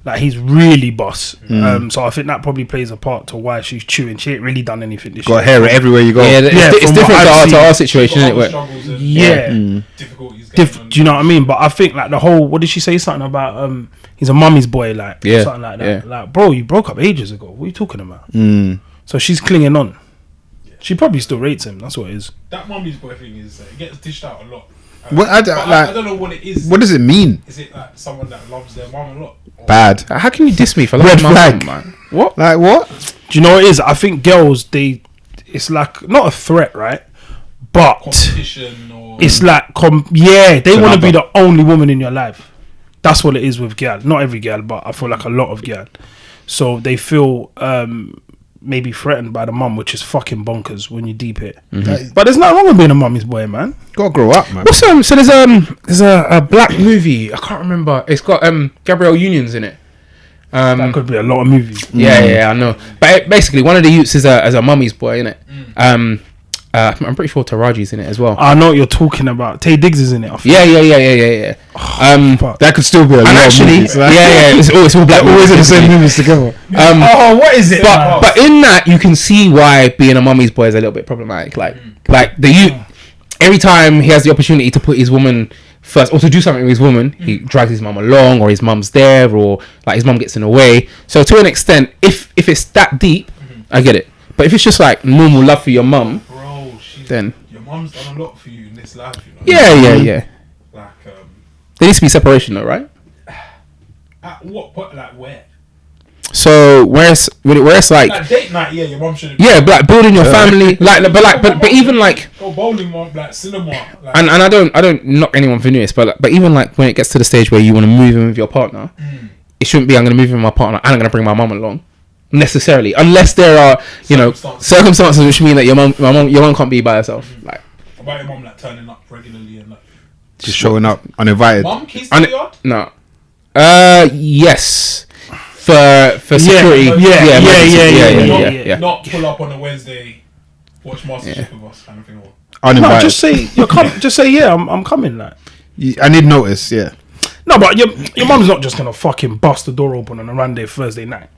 Like, he's really bust. So I think that probably plays a part to why she's chewing. She ain't really done anything this Got year. hair everywhere you go. Yeah, it's from different what I've to our seen. situation, isn't it? Where, Struggles and Yeah. difficulties. Going on. Do you know what I mean? But I think like the whole, what did she say? Something about he's a mummy's boy, like Yeah, something like that. yeah. Like, bro, you broke up ages ago. What are you talking about? So she's clinging on. She probably still rates him. That's what it is. That mummy's boy thing is it gets dished out a lot. What I don't know what it is. What does it mean? Is it like someone that loves their mum a lot? Or Bad. how can you diss me for Red loving my flag. mum, man? What? Like what? Do you know what it is? I think girls, it's like not a threat, right? But competition or it's like, they want to be another. the only woman in your life. That's what it is with girl. Not every girl, but I feel like a lot of girl. So they feel maybe threatened by the mum, which is fucking bonkers when you deep it. But there's nothing wrong with being a mummy's boy, man. Gotta grow up, man. What's so there's a black movie. I can't remember. It's got Gabrielle Union's in it. That could be a lot of movies. Yeah, I know. But basically, one of the youths is a mummy's boy, innit? I'm pretty sure Taraji's in it as well. I know what you're talking about. Tay Diggs is in it. I think. Yeah. Fuck. That could still be a lot And of actually, movies, right? it's all black. Always in the same movies together. Oh, what is it? But in that, you can see why being a mummy's boy is a little bit problematic. Like the youth, every time he has the opportunity to put his woman first or to do something with his woman, he drags his mum along, or his mum's there, or like his mum gets in the way. So to an extent, if it's that deep, I get it. But if it's just like normal love for your mum, bro, then your mum's done a lot for you in this life, you know. yeah. Like There needs to be separation, though, right? at what point? Like where? So where it's like Like date night, yeah, your mum should. yeah, but like building your family, but even like. Go bowling, mum, like cinema. Like, And I don't knock anyone for doing this, but even like when it gets to the stage where you want to move in with your partner, it shouldn't be I'm going to move in with my partner and I'm going to bring my mum along necessarily, unless there are circumstances which mean that your mum can't be by herself. Like what about your mum like turning up regularly and like Just showing up uninvited. mum keys to the yard? no, yes, for security, yeah. Not pull up on a Wednesday, watch MasterChef with us kind of thing. Or Uninvited. No, just say you're coming. Just say I'm coming. Like I need notice. Yeah. no, but your mum's not just gonna fucking bust the door open on a random Thursday night.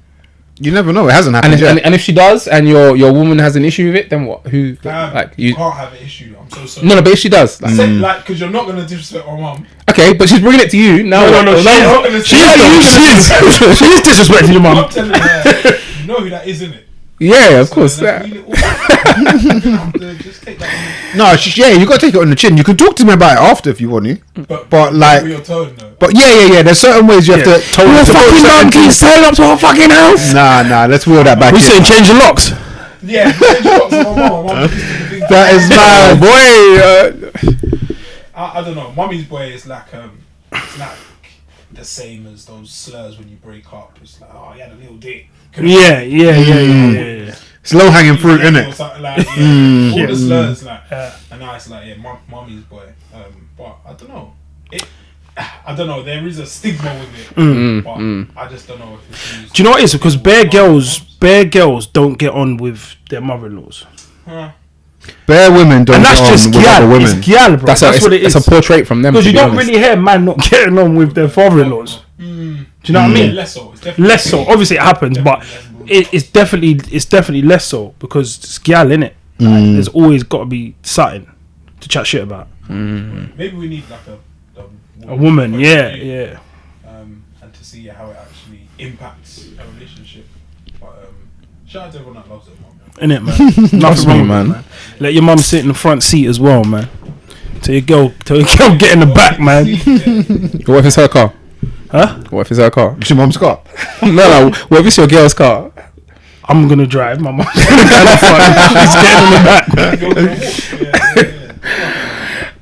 You never know. It hasn't happened And if, yet. and if she does, and your woman has an issue with it, then what? Who like you you? can't have an issue. I'm so sorry. No, but if she does, like, Like, because you're not gonna disrespect my mum. okay, but she's bringing it to you now. No, she is disrespecting your I'm mum. telling her, you know who that is, innit? Yeah, of course. So Yeah. Just take that. No, you gotta take it on the chin. You can talk to me about it after if you want to. But like, with your tone though. but yeah. There's certain ways you have to tone Your it. fucking mum keeps turning up to our fucking house. Nah. Let's wheel that back. We in. saying change the locks. Yeah, That is my boy. I don't know. Mummy's boy is like it's like the same as those slurs when you break up. It's like, oh, you had a little dick. Yeah. It's low hanging fruit, Or innit? something like, yeah, all the slurs like, and now it's like, yeah, mummy's boy. But I don't know. I don't know. There is a stigma with it, but I just don't know if it's used. Do you know what it is? Because bare girls don't get on with their mother-in-laws. Bare women don't And that's get on just with other gyal. women. It's gyal, bro. That's what it is. It's a portrait from them. Because to you be don't honest. really hear man not getting on with their father-in-laws. Do you know what I mean? Less so. It's definitely Less so. Obviously, it happens, but it's definitely less so because it's gyal, innit? Like, there's always got to be something to chat shit about. Maybe we need like A woman, yeah. And to see how it actually impacts a relationship. But shout out to everyone that loves their mum. Innit, man? Nothing wrong, man. Let your mum sit in the front seat as well, man. Tell your girl get in the back, man. What if it's her car? Huh? What if it's her car? It's your mum's car. No. What if it's your girl's car? I'm gonna drive. My mum's gonna get in the front. She's getting in the back. Go for a walk.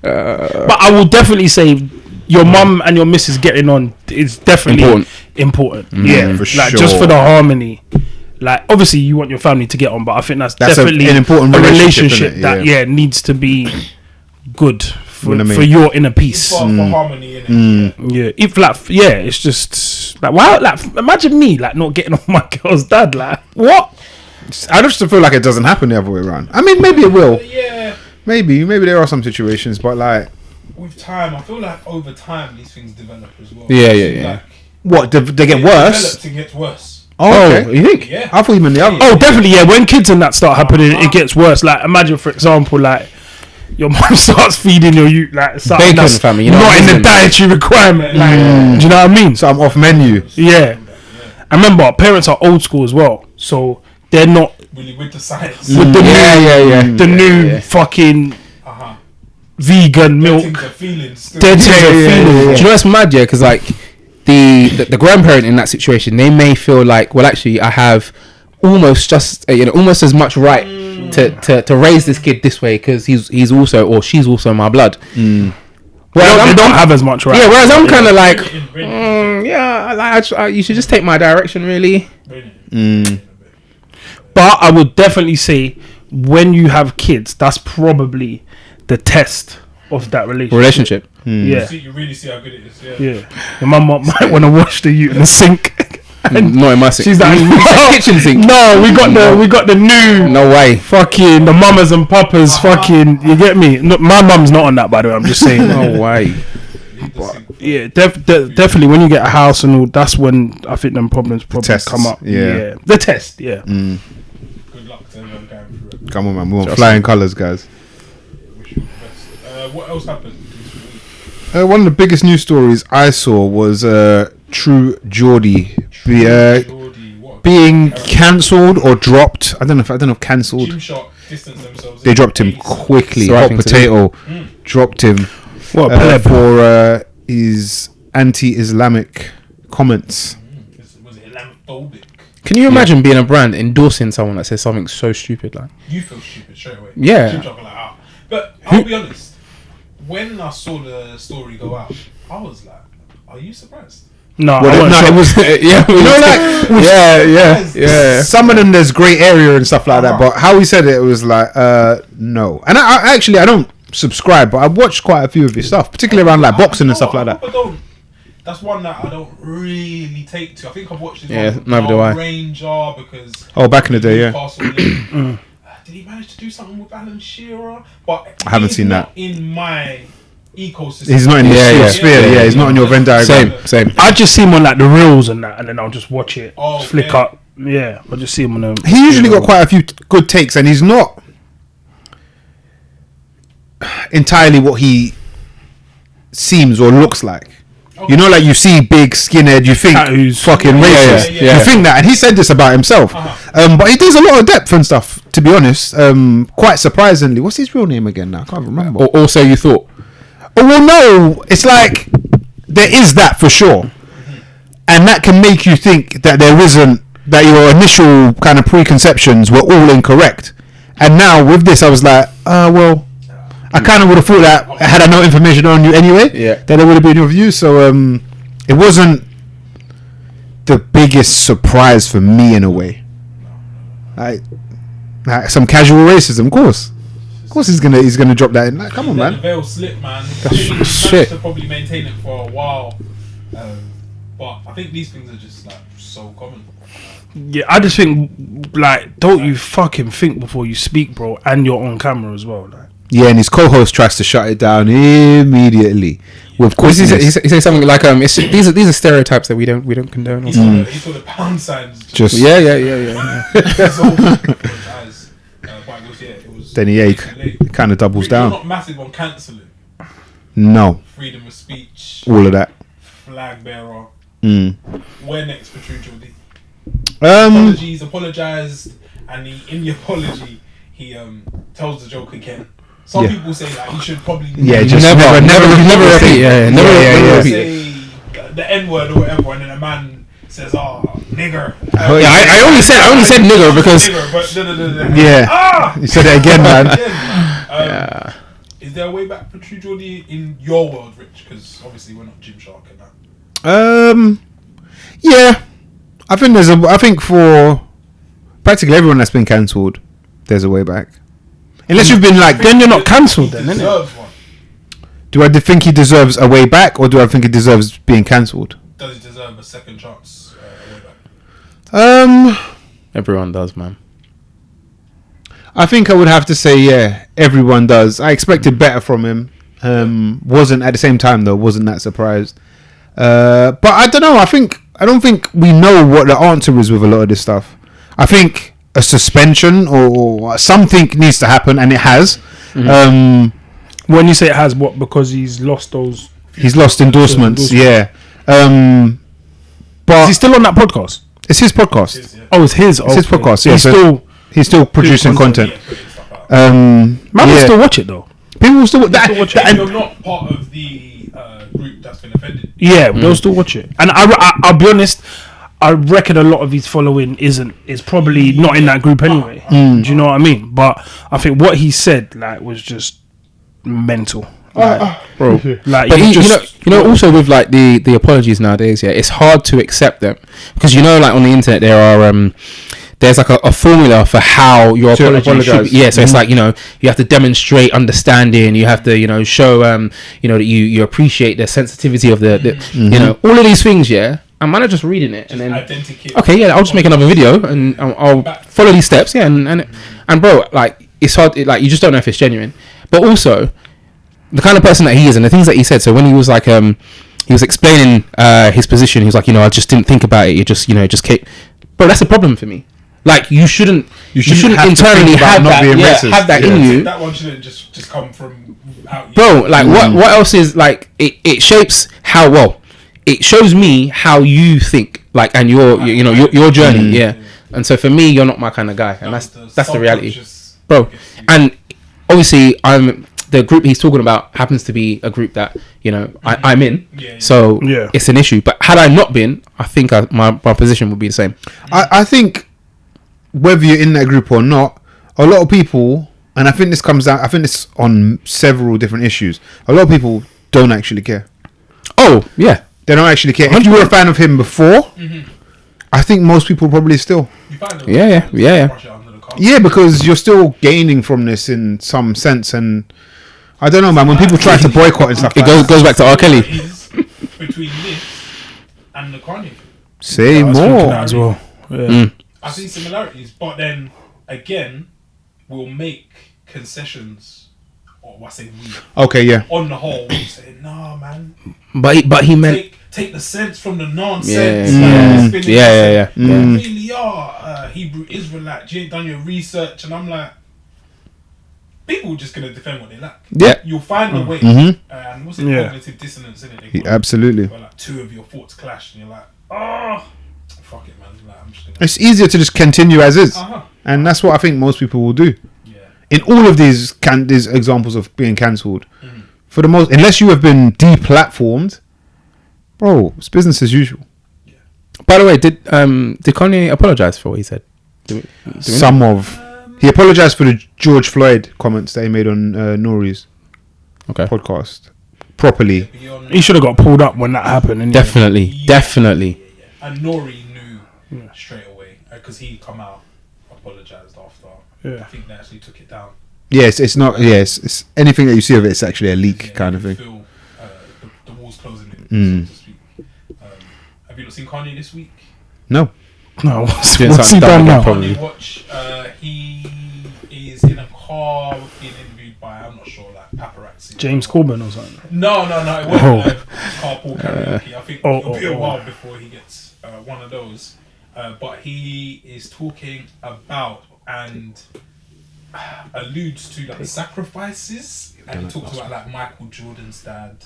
Yeah. But I will definitely say your mum and your missus getting on is definitely important. Yeah, for like just for the harmony. Like obviously you want your family to get on, but I think that's definitely an important relationship innit? that needs to be good for, You know what I mean? for your inner peace. For harmony, innit? Yeah, if like it's just like wow, like imagine me like not getting on my girl's dad. Like what? I just feel like it doesn't happen the other way around. I mean, maybe it will. Yeah. Maybe there are some situations, but like, With time, I feel like over time these things develop as well. Yeah. Like, what they get it worse? develops and gets worse. Oh, okay. You think? Yeah. I thought you meant the other. Oh, definitely. Yeah, when kids and that start happening, it gets worse. Like imagine, for example, like your mom starts feeding your like something Bacon, that's family, you know not what in I the mean? dietary requirement. Like, do you know what I mean? So I'm off menu. Yeah. I remember our parents are old school as well, so they're not Really with the science. with the new fucking Uh-huh. vegan milk. Things are feeling still. Dead things are feeling. Do you know what's mad? Yeah, because like the grandparent in that situation, they may feel like, well, actually, I have almost just almost as much right to raise this kid this way because he's also or she's also my blood. Well, they don't have as much right. Yeah, whereas I'm kind of like, Brilliant. you should just take my direction, really. But I would definitely say when you have kids, that's probably the test of that relationship. Yeah. You really see how good it is. Yeah. Yeah. Your mum might want to wash the in the sink. And Not in my sink. she's like, kitchen sink. No, we got the new No way. fucking the mamas and papas fucking, you get me? No, my mum's not on that, by the way, I'm just saying. No way. Yeah, definitely when you get a house and all, that's when I think them problems probably tests, come up. yeah. The test, yeah. Good luck to everyone going through it. Come on, man. We want flying colours, guys. Wish you the best. What else happened this week? One of the biggest news stories I saw was True Geordie Geordie, what? being cancelled or dropped. I don't know if cancelled. Gymshark distanced themselves. They dropped him in quickly. So I Hot think so. potato dropped him What a pleb. for his anti-Islamic comments. Was it Islamophobic? Can you imagine being a brand endorsing someone that says something so stupid like? You feel stupid straight away. Yeah. Gymshark are like, ah. But I'll be honest. When I saw the story go out, I was like, "Are you surprised?" No, Well, I it was yeah. Some of them there's grey area and stuff like that, but how he said it was like no. And I actually I don't subscribe, but I watched quite a few of his stuff, particularly around like boxing and stuff like that. That's one that I don't really take to. I think I've watched his Yeah, one neither do I. Ranger because Back in the day, yeah. Newcastle League. Did he manage to do something with Alan Shearer? But I haven't seen not that. in my ecosystem. He's not in the sphere. Yeah, he's not on your Venn diagram. Same. I just see him on like the reels and that, and then I'll just watch it flick okay. up. Yeah, I'll just see him on them. He usually got quite a few good takes, and he's not entirely what he seems or looks like. You know, like you see big skinhead, you think Tattoos. fucking racist. yeah. You think that, and he said this about himself. But he does a lot of depth and stuff. To be honest, quite surprisingly. What's his real name again? Now I can't remember. Or also you thought. Oh well, no. It's like there is that for sure, and that can make you think that there isn't, that your initial kind of preconceptions were all incorrect. And now with this, I was like, well. I kind of would have thought that had I no information on you anyway, that it would have been your view. So it wasn't the biggest surprise for me in a way. Like some casual racism, of course he's gonna drop that in. Like, come on, Let man. the veil slip, man. That's He shit. managed to probably maintain it for a while, but I think these things are just like so common. Yeah, I just think like, don't you fucking think before you speak, bro, and you're on camera as well. Like, Yeah, and his co-host tries to shut it down immediately. With course, He say something like these are stereotypes that we don't condone. He saw the pound signs. just Yeah. His whole eyes, white because it was. then he kind of doubles You're down. not massive on cancelling. No, Freedom of speech, all of that. flag bearer. Mm. Where next for True Geordie? Um, Apologized, and in the apology, he tells the joke again. Some Yeah. people say like he should probably just never repeat. Yeah. say the N word or whatever, and then a man says, "Oh, nigger." Oh, Yeah, I only said nigger because Nigger, but Yeah. Ah! You said it again, man. Again. Is there a way back for True Geordie in your world, Rich? Because obviously we're not Gymshark and that. Yeah, I think for practically everyone that's been cancelled, there's a way back. Unless you've been like, Then you're not cancelled, He then, innit? deserves one. do I think he deserves a way back, or do I think he deserves being cancelled? Does he deserve a second chance? Way back? everyone does, man. I think I would have to say, yeah, everyone does. I expected better from him. Wasn't at the same time though. Wasn't that surprised? But I don't know. I don't think we know what the answer is with a lot of this stuff. I think a suspension or something needs to happen, and it has. When you say it has, what? Because he's lost those. He's lost endorsements. Yeah. Is But he still on that podcast? it's his podcast. Oh, it's his. It's his okay. podcast. So Yeah, he's so he's still producing content. Yeah, putting stuff out. Man, will yeah. still watch it though. People will still that, still watch that- If you're not part of the group that's been offended, Yeah, they'll still watch it. And I'll be honest, I reckon a lot of his following is probably not in that group anyway. Do you know what I mean? But I think what he said was just mental. Bro. Like But he you know, also with like the apologies nowadays, yeah, it's hard to accept them because like on the internet there are there's like a formula for how your To apology should apologise. be. Yeah, so it's like you have to demonstrate understanding, you have to show that you appreciate the sensitivity of the all of these things. Yeah, and man are just reading it and then identity. okay, yeah, I'll just make another video and I'll follow these steps. Yeah, and bro, like it's hard. Like you just don't know if it's genuine. But also, the kind of person that he is and the things that he said. So when he was like, he was explaining his position. He was like, I just didn't think about it. You just keep. Bro, that's a problem for me. Like you shouldn't have to internally think about have not that. being Yeah, racist. have that Yeah. in you. That one shouldn't just come from out. Bro, like what else is like it shapes how well it shows me how you think like and your journey. Yeah. And so for me, you're not my kind of guy, and that's the reality, bro. And obviously, the group he's talking about happens to be a group that I'm in. Yeah. So Yeah. it's an issue. But had I not been, I think my position would be the same. I think whether you're in that group or not, a lot of people, and I think this comes down. I think it's on several different issues. A lot of people don't actually care. Oh yeah, They don't actually care. If you were a fan of him before, I think most people probably still. Yeah. Yeah, because you're still gaining from this in some sense, and I don't know, man. When people try to boycott and stuff, it goes back to R. Kelly. Between this and the Kanye thing. Say I was thinking more. that as well. Yeah. I see similarities, but then again, we'll make concessions. Or I say we. Okay, yeah. On the whole, we say, nah, man. But he meant Take the sense from the nonsense. Yeah. You really are Hebrew Israelite. You ain't done your research, and I'm like, people are just gonna defend what they like. Yeah. You'll find a way. And what's it? Yeah. Cognitive dissonance, isn't it? Yeah, absolutely. Where like two of your thoughts clash, and you're like, oh, fuck it, man. Like, I'm just gonna. It's easier to just continue as is, Uh-huh. and that's what I think most people will do. Yeah. In all of these examples of being cancelled, for the most, unless you have been deplatformed, bro, it's business as usual. By the way, did Kanye apologize for what he said? Do we know? He apologized for the George Floyd comments that he made on Nori's Okay. podcast properly. He should have got pulled up when that happened. Anyway. Definitely. And Nori knew straight away because he come out, apologized after. Yeah. I think they actually took it down. Yes, it's not. Yes, it's anything that you see of it. It's actually a leak kind of thing. Feel, the walls closing in, so to speak. Have you not seen Kanye this week? No. No, what's Doing he something done dumb now? again, probably. Kanye watch. He is in a car being interviewed by I'm not sure, like paparazzi. James Corbin or something. No, it wasn't carpool karaoke. I think it'll be a while before he gets one of those. But he is talking about and alludes to like sacrifices, and he talks about like Michael Jordan's dad.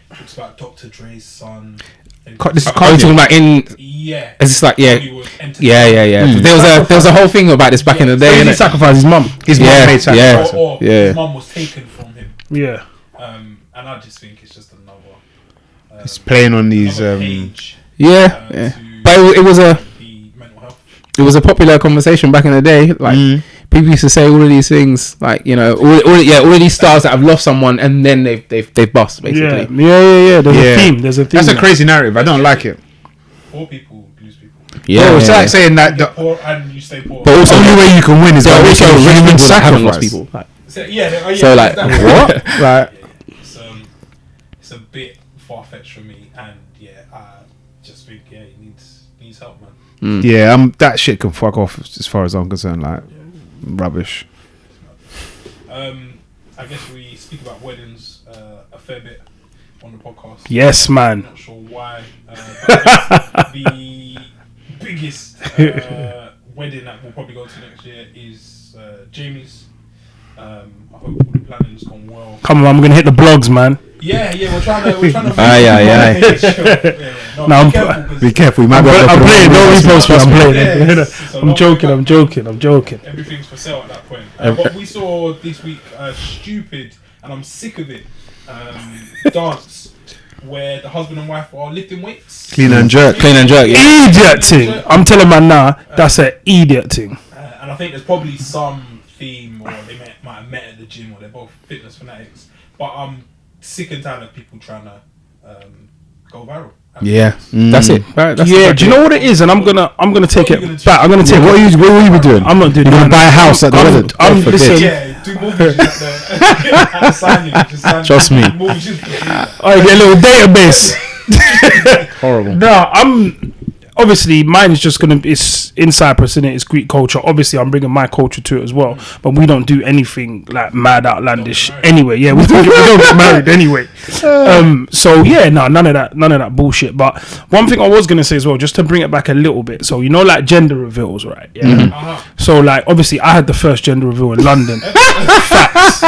Talks about Dr. Dre's son. This is Are you talking about in? Yeah. It's just like yeah. Hollywood Yeah. There was a whole thing about this back in the day. He innit? sacrificed his mum. His mum made sacrifice. Or Yeah. his mum was taken from him. Yeah. And I just think it's just another. It's playing on these. Page, Yeah. to But it was a the mental health. it was a popular conversation back in the day. Like people used to say all of these things, like all of these stars that have lost someone and then they've bust basically. Yeah. There's a theme. There's a theme. That's a crazy narrative. I don't like it. Poor people lose people. Yeah, it's like saying that. You're poor and you stay poor. But also, The only way you can win is by also making rich human people that haven't lost sacrifice. people. Like, So like exactly. what? Like, It's a bit far fetched for me, and I just think he needs help, man. yeah, that shit can fuck off as far as I'm concerned. Like, rubbish. I guess we speak about weddings a fair bit on the podcast. Yes, man. Not sure why. But the biggest wedding that we'll probably go to next year is Jamie's. I hope all the planning's gone well. Come on, I'm gonna hit the blogs, man. Yeah, we're trying to. No, No, I'm- be careful, 'cause Be careful. You might I'm go up playing. for Don't the- repost me. I'm playing. Yeah, it's a I'm long joking. way I'm back. joking. I'm joking. Everything's for sale at that point. But we saw this week stupid, and I'm sick of it. Dance where the husband and wife are lifting weights. Clean and jerk. Idiot thing. I'm telling man now, that's an idiot thing. And I think there's probably some theme, or they might have met at the gym, or they're both fitness fanatics. But I'm sick and tired of people trying to go viral. Yeah, that's it. Right, that's Yeah, exactly do you know what it is? And I'm gonna take What are you gonna it back. I'm gonna take. What will you be doing? I'm not doing. You're gonna that. buy a house at the wedding? I'm God forbid. listen. Yeah, do mortgages at the signing. Just sign Trust me. mortgages for free. I get a little database. horrible. No, I'm obviously mine is just gonna. It's in Cyprus, innit? It's Greek culture. Obviously, I'm bringing my culture to it as well. But we don't do anything like mad outlandish anyway. Yeah, we don't get married anyway. So yeah, no, none of that bullshit. But one thing I was gonna say as well, just to bring it back a little bit. So you know, like gender reveals, right? Yeah. So like, obviously, I had the first gender reveal in London. Facts.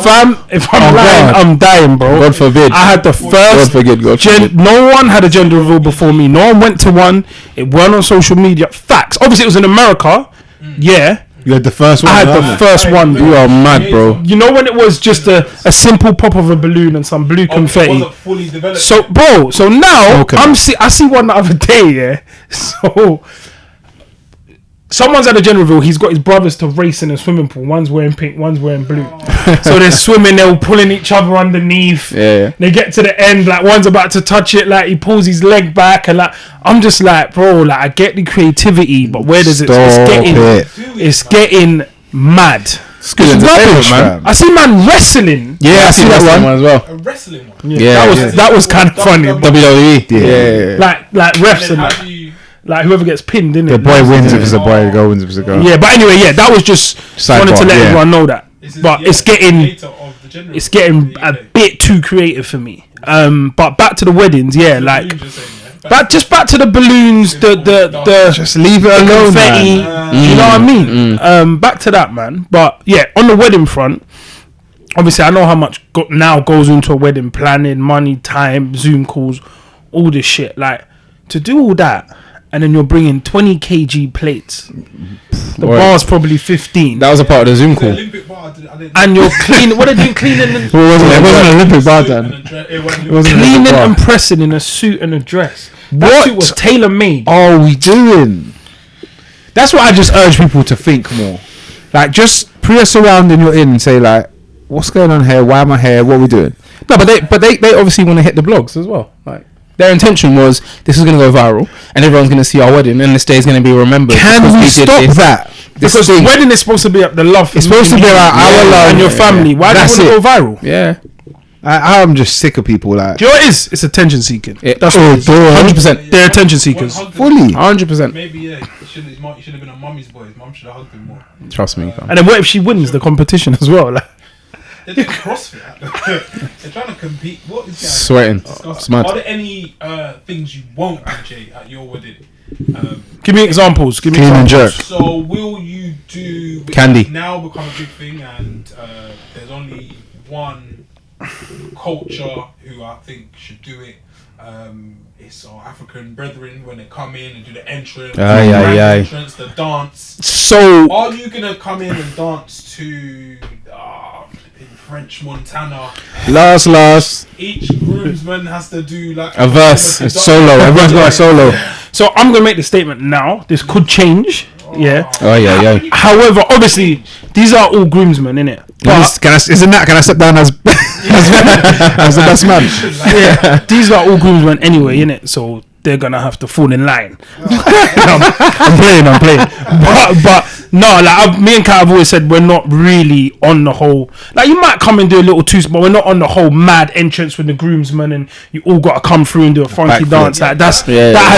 Fam, if I'm lying, I'm dying, bro. God forbid. I had the God first. forbid. God forbid. No one had a gender reveal before me. No one went to one. It weren't on social media. Facts. Obviously, it was in America. Yeah. You had the first one. I had the first one. You are mad, bro. You know when it was just a simple pop of a balloon and some blue It confetti. wasn't fully developed. So, bro. So now Okay. I see one the other day. Yeah. So. Someone's at a gender reveal. He's got his brothers to race in a swimming pool. One's wearing pink, one's wearing blue. So they're swimming. They're all pulling each other underneath. Yeah. They get to the end. Like one's about to touch it. Like he pulls his leg back, and like I'm just like, bro. Like I get the creativity, but where does it? It's getting mad. It's rubbish, man. I see man wrestling. Yeah, I see that one as well. a wrestling one. Yeah, that was kind of funny. WWE. Yeah. Like refs And and then how like, do you? like whoever gets pinned in The it. boy wins if it's a boy. The girl wins if it's a girl. Yeah, but anyway, yeah, that was just wanted to Sidebar, let yeah. everyone know that. This is- But yeah, it's getting later of the gender it's reveal getting in the a UK. bit too creative for me. But back to the weddings, yeah, The like balloons you're saying, yeah? back to the balloons, the Just leave it alone, confetti. man. You know what I mean? Back to that, man. But yeah, on the wedding front, obviously I know how much now goes into a wedding planning, money, time, Zoom calls, all this shit. Like to do all that, and then you're bringing 20 kg plates. The Word. bar's probably 15. That was a part of the Zoom The call. Olympic bar, I didn't. And you're cleaning. What are you cleaning? It wasn't an Olympic bar And then. a dre- it wasn't It wasn't an Cleaning Olympic bar. and pressing in a suit and a dress. That What? suit was tailor made. Are we doing? That's what I just urge people to think more. Like, just pre a surrounding you're in and say, like, what's going on here? Why am I here? What are we doing? No, but they obviously want to hit the blogs as well. Like their intention was this is going to go viral and everyone's going to see our wedding and this day is going to be remembered. Can because we did stop this. that? Because thing. wedding is supposed to be up the love. It's supposed to be about our love and your family. Why do That's you want to it. go viral? Yeah, I'm just sick of people like Do you know what it is? It's attention seeking. that's Oh, what it is. duh. 100%. They're attention seekers. fully. 100%. Maybe yeah. He should have been a mummy's boy. His mum should have hugged him more. Trust me, fam. And then what if she wins the competition as well? Like, They're doing CrossFit. They're trying to compete. What is that? Sweating. Disgusting. It's mad. Are there any things you won't do, Jay, at your wedding? Give me examples. Give me Clean and examples. jerk. So will you do Candy. it's now become a big thing, and there's only one culture who I think should do it. It's our African brethren when they come in and do the entrance, entrance, the dance. So Are you gonna come in and dance to in French Montana? Last. Each groomsman has to do like A verse. It's solo. Everyone's got a solo. So I'm gonna make the statement now. This could change. Yeah. Oh yeah. However, obviously, these are all groomsmen, innit? But Can I step down as as the best man? yeah, these are all groomsmen anyway, innit? So they're gonna have to fall in line. I'm playing. But no, like me and Kat have always said, we're not really on the whole. Like you might come and do a little twist, but we're not on the whole mad entrance with the groomsmen and you all got to come through and do a funky Backflip. dance. Like that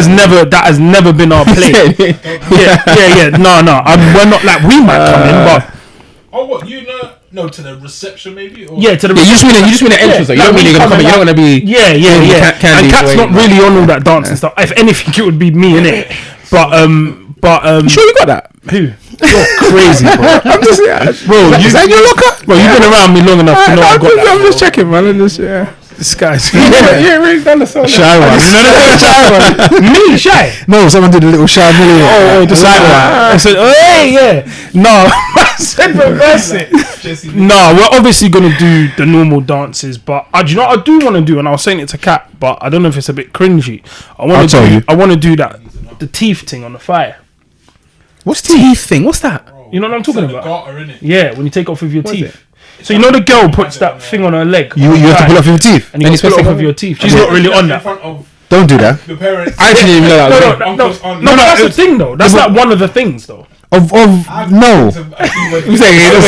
has never been our play. yeah. No. We're not like we might come in, but. Oh, what you know? No, to the reception maybe. Or? Yeah, to the You just mean the entrance. Though. You don't mean you're gonna come in. You're not gonna be. Yeah. And Cat's not really on all that dance and stuff. If anything, it would be me, innit? But Sure, you got that. who? You're crazy, bro. I'm just Bro, is that your locker? Bro, you've been around me long enough to know I've got that. I'm just checking, man. This guy's Yeah, really done the song. Shy one. me shy. No, someone did a little shy million. Oh, the side one. I said, oh, hey, yeah. No, I said reverse it. Jesse, No, we're obviously gonna do the normal dances, but do you know what I do want to do? And I was saying it to Kat, but I don't know if it's a bit cringy. I want to do that, the teeth thing on the fire. What's teeth thing? What's that? You know what I'm talking the about? garter, innit? Yeah, when you take off with your What is teeth. So you know the girl puts that thing on her leg. You have to pull off your teeth. and you pull it off with your teeth. She's not really on In that. front of Don't do that. the parents. I actually didn't even know that. uncles, aunts. No, that's the thing though. That's like one of the things though. Of no. I'm saying you never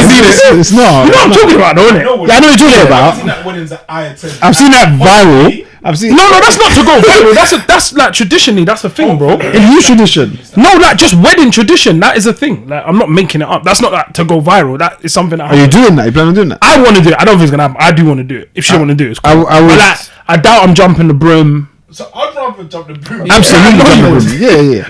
see this. It's not. You know what I'm talking about, don't it? Yeah, I know what you're talking about. I've seen that weddings that I attend. I've seen that viral. I've seen. No, that's not to go viral. That's like traditionally, that's a thing, bro. In whose tradition? No, like just wedding tradition. That is a thing. Like I'm not making it up. That's not like to go viral. That is something that Are you doing that? You plan on doing that? I want to do it. I don't think it's gonna happen. I do want to do it. If she don't want to do it, it's cool. I would. But like, I doubt I'm jumping the broom. So I'd rather jump the broom. Absolutely. Yeah.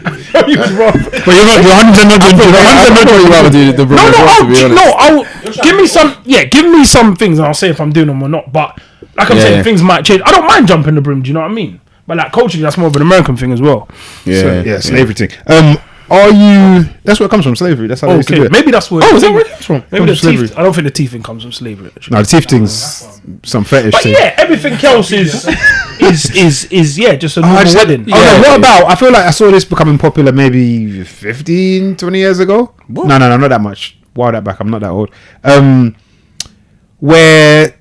He was wrong. But you're not. You're 100% not doing. You rather do the broom as well, to be honest. I'll give me some. Yeah, give me some things, and I'll say if I'm doing them or not. But like I'm saying, things might change. I don't mind jumping the broom. Do you know what I mean? But like culturally, that's more of an American thing as well. Yeah. Slavery thing. Are you? That's where it comes from. Slavery. That's how they used to do Okay, it. maybe that's where. Oh, is that where it comes from? Maybe the Comes from teeth. slavery. I don't think the teeth thing comes from slavery. Actually. No, the teeth thing's some fetish But thing. yeah, everything else is just a normal wedding. Oh, no, what about? I feel like I saw this becoming popular maybe 15, 20 years ago. What? No, not that much. Wow, that back. I'm not that old. Where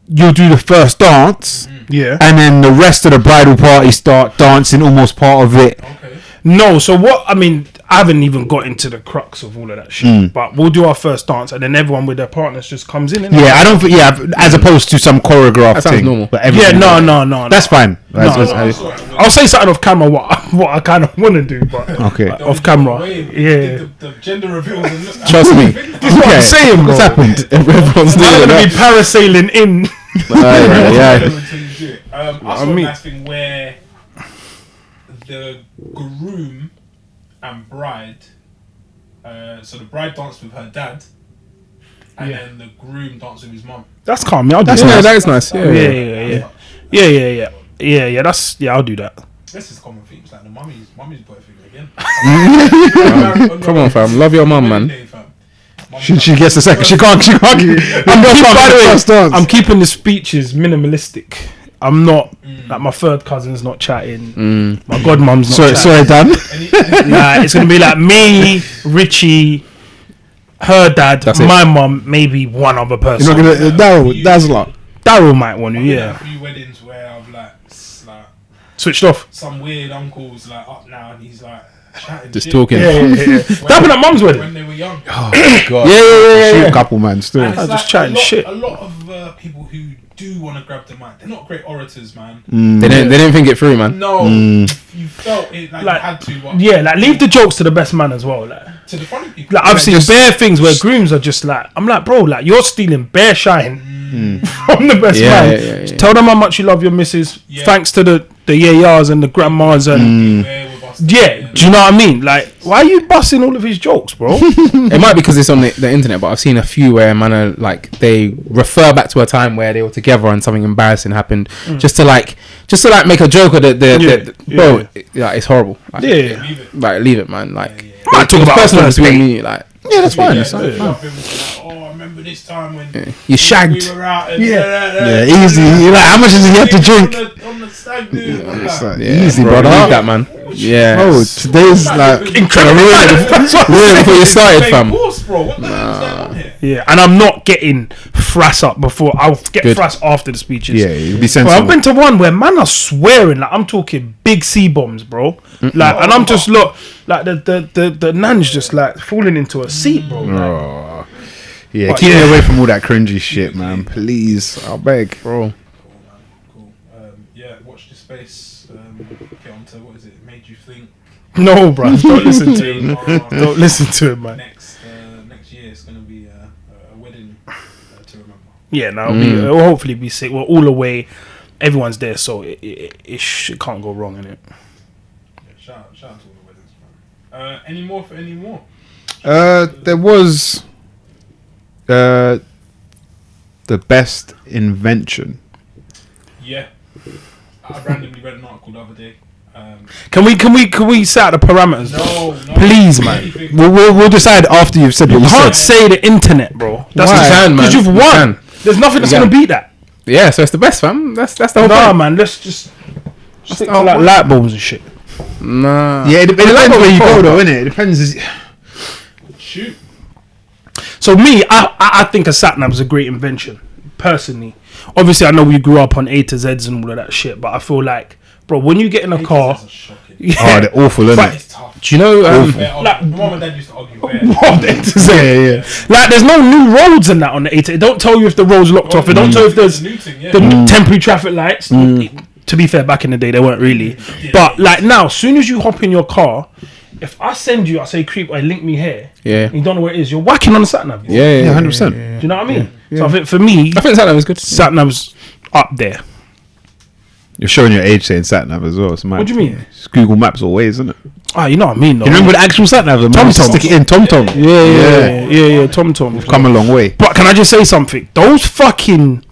you do the first dance, Yeah. and then the rest of the bridal party start dancing, almost part of it. Okay. No, so what? I mean, I haven't even got into the crux of all of that shit. But we'll do our first dance, and then everyone with their partners just comes in. Yeah, I don't think. Yeah, as opposed to some choreographed That sounds thing. normal. But Yeah, everything- no. That's fine. I'll say something off camera what I kind of want to do, but Okay. off camera. Yeah. The gender reveals. And look, Trust me. This is what I'm saying, bro. What's happened? Everyone's I'm doing gonna be that. parasailing in. Yeah. until you do it. I saw a mean- nice thing where the groom and bride. So the bride danced with her dad, and Yeah. then the groom danced with his mum. That's calm. Yeah, I'll do That's that. nice. That is nice. Yeah. I'll do that. This is common themes, like the mummy's boyfriend again. Come on, fam. Love your mum, man. She gets the second. She can't. By the way, I'm keeping the speeches minimalistic. I'm not like my third cousin's not chatting. My godmum's not sorry, chatting. Dan. Nah, it's gonna be like me, Richie, her dad, That's it. my mum, maybe one other person. You're not gonna Daryl. Dazzler. Daryl might want to, Yeah. yeah. A few weddings where I've like Switched off. some weird uncle's like up now and he's like chatting. Just shit. talking. Yeah. That happened at mum's wedding. When they were young. God. Shoot couple, man. Still. And it's I'm just chatting shit. A lot of people who do want to grab the mic, they're not great orators, man. They didn't think it through, man. No, you felt it like Like, you had to. But Yeah, like leave the jokes to the best man as well. Like to the funny people. I've seen bare things where grooms are just like, I'm like, bro, like you're stealing bare shine from the best Yeah, man. yeah, yeah. Tell them how much you love your missus. Yeah. Thanks to the yayas and the grandmas and Where with bust. Yeah, do you know what I mean? Like, why are you busting all of his jokes, bro? It might be because it's on the internet, but I've seen a few where man are like they refer back to a time where they were together and something embarrassing happened, just to make a joke of bro. Like, it's horrible. Like, Yeah. Leave it. like leave it, man. Like, Might talk about personal first between date. me. Like, Yeah, that's fine. Yeah, That's fine. I remember this time when you shagged. we were out. And Yeah, easy. You're like, how much does he have to drink? On the stag do. It's like, Yeah, easy, bro. brother. Leave that, man. Yeah. Oh, today's like Incredible. Ruin it before you started, fam. Horse, bro. What the hell is going on here? Yeah, and I'm not getting frass up before. I'll get Good. frass after the speeches. yeah, you'd be Bro, sensible. I've been to one where man are swearing, like I'm talking big C bombs, bro. Like, and I'm just like the nan's just like falling into a seat, bro. Like, Oh. Yeah, But keep me yeah. away from all that cringy shit, man. Please, I'll beg. Bro. Cool. Yeah, watch this space. Get on to what is it? Made you think. no, bro, don't listen to him. Don't listen to him, man. Next year it's gonna be a wedding to remember. Yeah, no, it'll hopefully be sick. We're all away. Everyone's there, so it can't go wrong in it. Yeah, shout out to all the weddings, man. Any more for any more? There was the best invention. Yeah. I randomly read an article the other day. Can we set out the parameters? No, Please, man. anything. We'll decide after you've said what You you can't said. say the internet, bro. That's Why? You can, man. because you've You won. can. There's nothing that's You gonna can. beat that. Yeah, so it's the best, fam. That's the whole Nah, point. man. Let's just stick to the like whole light bulbs and shit. Nah. Yeah, it depends where you go, though, innit? It depends. Shoot. So me, I think a sat nav is a great invention. Personally, obviously, I know we grew up on A to Z's and all of that shit, but I feel like, bro, when you get in a car, That's shocking. Oh, they're awful, innit? But- It's tough. Do you know? Like, Mum and Dad used to argue bare. what A to Z? Yeah. Like, there's no new roads in that on the A to. It don't tell you if the road's locked off. It don't tell you if there's new thing, yeah. the temporary traffic lights. To be fair, back in the day, they weren't really. But like now, as soon as you hop in your car, if I send you, I say, creep, I link me here. Yeah. You don't know where it is. You're whacking on the sat nav. Yeah, 100%. Do you know what I mean? So I think for me, I think that was good. sat nav's up there. You're showing your age saying sat nav as well. It's mad. What do you mean? It's Google Maps or Waze, isn't it? Ah, you know what I mean, though. You remember the actual sat nav? TomTom. Stick it in TomTom. Yeah. TomTom. Come a long way. But can I just say something? Those fucking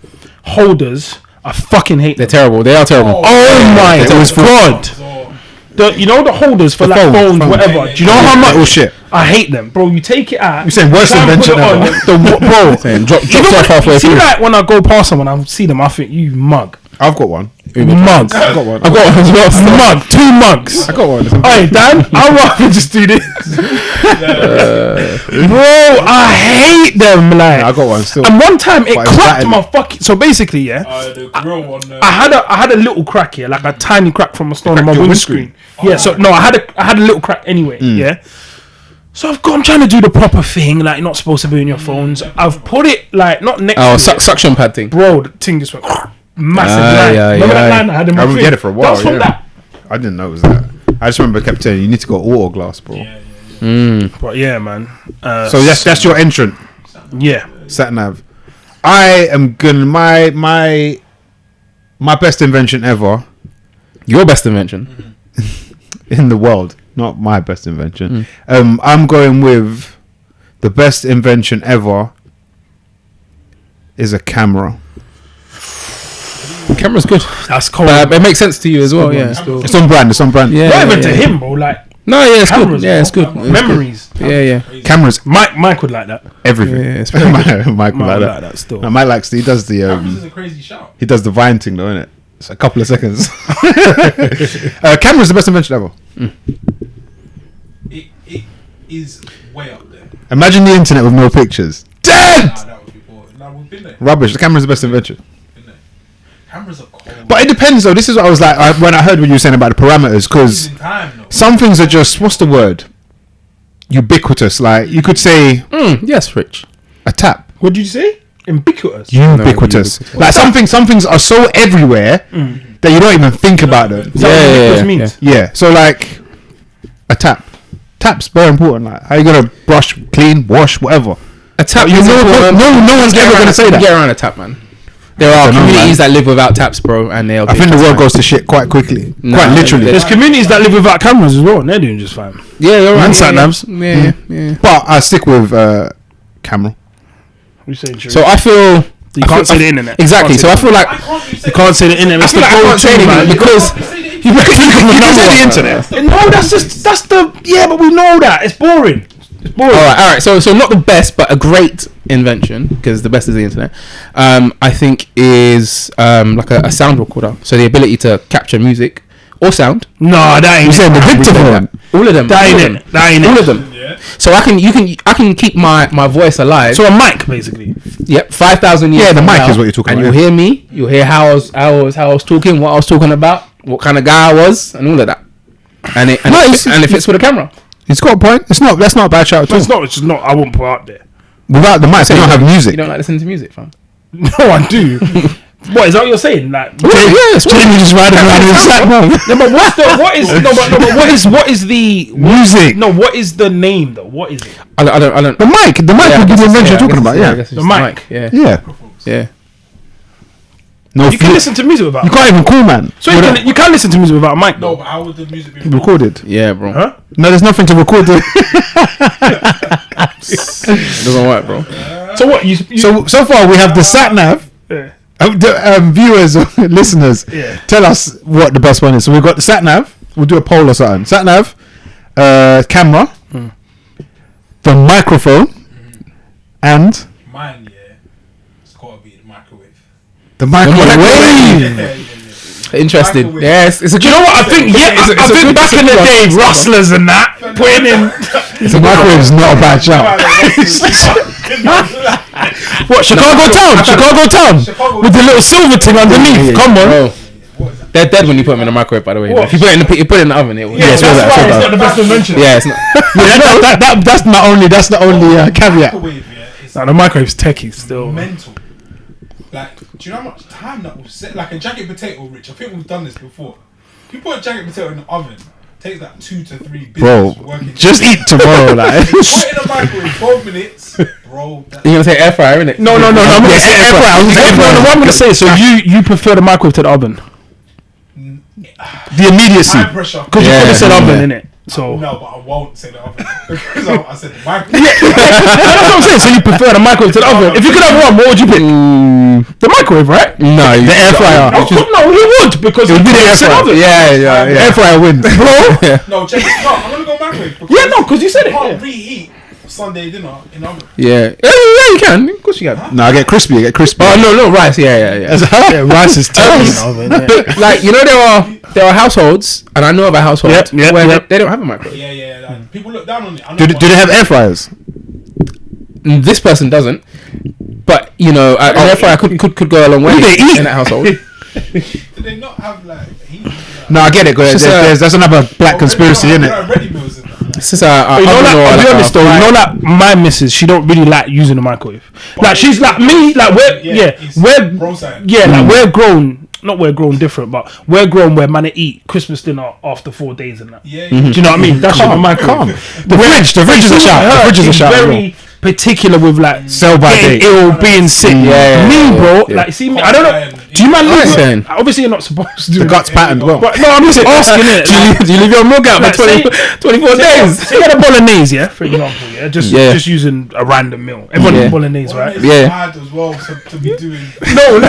holders, I fucking hate They're them. terrible. They are terrible. Oh my It was god! So, You know the holders for like phone, phones, phone. whatever. Yeah, Do you know how much? Oh shit. I hate them, bro. You take it out. You're saying worst try and put invention it on, ever. bro. Saying, drop You know off halfway see, through. like when I go past someone, I see them. I think you mug. I've got one. Mug. I've got one. I've got one as well. Mug. 2 mugs. I got one. Hey Dan, I'd rather just do this. Bro, I hate them. Like, I got one still. and one time it But it's cracked battered. my fucking. So basically, yeah, the grill on I had a little crack here, like a tiny crack from a stone on my your windscreen. Yeah, so no, I had a little crack anyway. Yeah. So I'm trying to do the proper thing, like you're not supposed to be in your phones. I've put it like not next Oh, to it. suction pad thing. Bro, the thing just went massive Ah, line. yeah, Remember that yeah. line I had in my I thing? get it for a while. That was from yeah. that. I didn't know it was that. I just remember I kept telling you need to go auto glass, bro. But yeah, man. So that's your entrant, yeah. sat nav. I am gonna my best invention ever Your best invention. in the world, not my best invention. I'm going with the best invention ever is a camera. The camera's good. That's cold. It makes sense to you as well. Yeah. It's on brand. It's on brand. Yeah. Not even to him, bro. Like No, yeah, it's cameras, good. Yeah, it's bro. good. Memories. Yeah. Cameras, Mike would like that. everything. Yeah, it's Mike Mike like would that. like that still. No, Mike likes. He does the Cameras is a crazy shout. he does the Vine thing though, innit? It's a couple of seconds. Camera's the best invention ever. It is way up there. Imagine the internet with no pictures. Dead. That was before. Now we've been there. Rubbish. The camera's the best invention. Been there. Cameras are cold. But it depends though. This is what I was like when I heard what you were saying about the parameters, because in time though. some things are just, what's the word? Ubiquitous. Like you could say Yes, Rich. a tap. What did you say? Ubiquitous. Ubiquitous. ubiquitous. Like some things are so everywhere that you don't even think about them. Is that what ubiquitous yeah, means? Yeah. So like a tap. Tap's very important. Like how you gonna brush, clean, wash, whatever. A tap. You is know, important. no one's ever gonna say You that. Get around a tap, man. There are I don't know, communities man. that live without taps, bro, and they'll. I think the world goes to shit quite quickly, Nah, quite literally. there's There's communities that live without cameras as well, and they're doing just fine. Yeah, you're right. And yeah, sat-navs. Yeah. But I stick with camera. You saying true? So I feel you can't say the internet. exactly. So I feel like Why can't you say you can't say the internet. I It's feel the like I can't say go-to, anything man. because You can say the internet. No, that's the but we know that it's boring. It's boring. all right. So not the best, but a great invention, because the best is the internet. I think is like a sound recorder. So the ability to capture music or sound. No, that ain't. You saying the dictaphone? All of them. That all of ain't them. it. That ain't All it. of them. Yeah. So I can keep my voice alive. So a mic, basically. Yep, 5,000 years. Yeah, the from mic now, is what you're talking and about, you'll hear me. You'll hear how I was talking, what I was talking about, what kind of guy I was, and all of that. And it fits with the camera. It's got a point. That's not a bad shout at all. It's not. It's just not. I won't put out there. Without the mic, they don't have music. You don't like listening to music, fam? No, I do. What is that what you're saying? Like, Jamie just riding around in sat nav. no, but what is the Music. No, what is the name though? What is it? I don't. The mic will give you the invention you're talking about. I Yeah, guess it's The just mic. Yeah. yeah. Yeah. No, You can listen to music without. You can't even call, man. So you can listen to music without a mic No, though. but how would the music be Recorded. Yeah, bro. Huh? No, there's nothing to record. It doesn't work, bro. So what? You So far we have the sat nav. yeah. Viewers or listeners, Yeah. tell us what the best one is. So we've got the sat nav. We'll do a poll or something. Sat nav, camera, the microphone, and mine? Yeah, it's gotta be the microwave. the microwave. Yeah. Interested. Microwave. Yes. It's a. Do you know what I think? Yeah, It's a- I it's a think good- back in the day, rustlers and that putting in. The microwave is not a bad shout. What Chicago town with the little silver thing underneath. Come on. Bro, they're dead when you put them in the microwave. By the way, What? if you put it in the oven, it will. Yeah, it's all that's that, why it's all it's that. not the best invention. Yeah, it's not. That's the only caveat. Microwave, yeah, it's No, the microwave's techie still. mental. Like, do you know how much time that will set? Like a jacket potato, Rich. I think we've done this before. If you put a jacket potato in the oven, takes like 2 to 3 Bro, business working. just eat tomorrow, like. Put it in the microwave 12 minutes, bro. That's You're gonna say air fryer, innit? No. I'm gonna say air fryer. I was gonna say No, air fryer. what I'm gonna say. So you prefer the microwave to the oven The immediacy. high pressure. because you Yeah, could have said yeah. oven in it. So No, but I won't say the oven because I said the microwave. that's what I'm saying. So you prefer the microwave to the oven. If you could have one, what would you pick? The microwave, right? No, The air fryer. No, he would because It would be the air said fryer. oven. Yeah. Air fryer wins. No, check this out. I'm gonna go microwave. Because Yeah, no, because you said you it. can't Yeah. reheat Sunday dinner in oven. Yeah, you can. Of course you can. No, I get crispy. Oh no, rice. Yeah. Yeah, rice is techie. But like there are households, and I know of a household Yep, where yep. they don't have a microwave. Yeah. Like, people look down on it. I know Do they have air fryers? This person doesn't, but you know, an air fryer could go a long way they eat? in that household. Do they not have like heat? No, I get it. It's just That's another black conspiracy, isn't it? Ready meals in that. It's just You know, oven like, or I'll be like honest a though. You know, like my missus, she don't really like using the microwave. Like she's like me. Like it's we're bro side. like we're grown. Not we're grown different, but we're grown where man eat Christmas dinner after 4 days and that. Yeah. Do you know what I mean? That's Calm, what my microwave. The fridge is a shout. The fridge is a shout. as well. Very particular with like Sell by getting date. ill, being sick. Yeah, Me, bro. yeah. Like, see me. I don't know. Do you man I'm leave? saying. Obviously, you're not supposed to. The guts patterned well. But no, I'm just asking it. Do you leave your milk out for Like, 24 days? Say you had a bolaise, yeah, for example, yeah, Yeah. just using a random meal. Everyone Yeah. eats bolognese, right? It's Yeah. hard as well to be doing. No,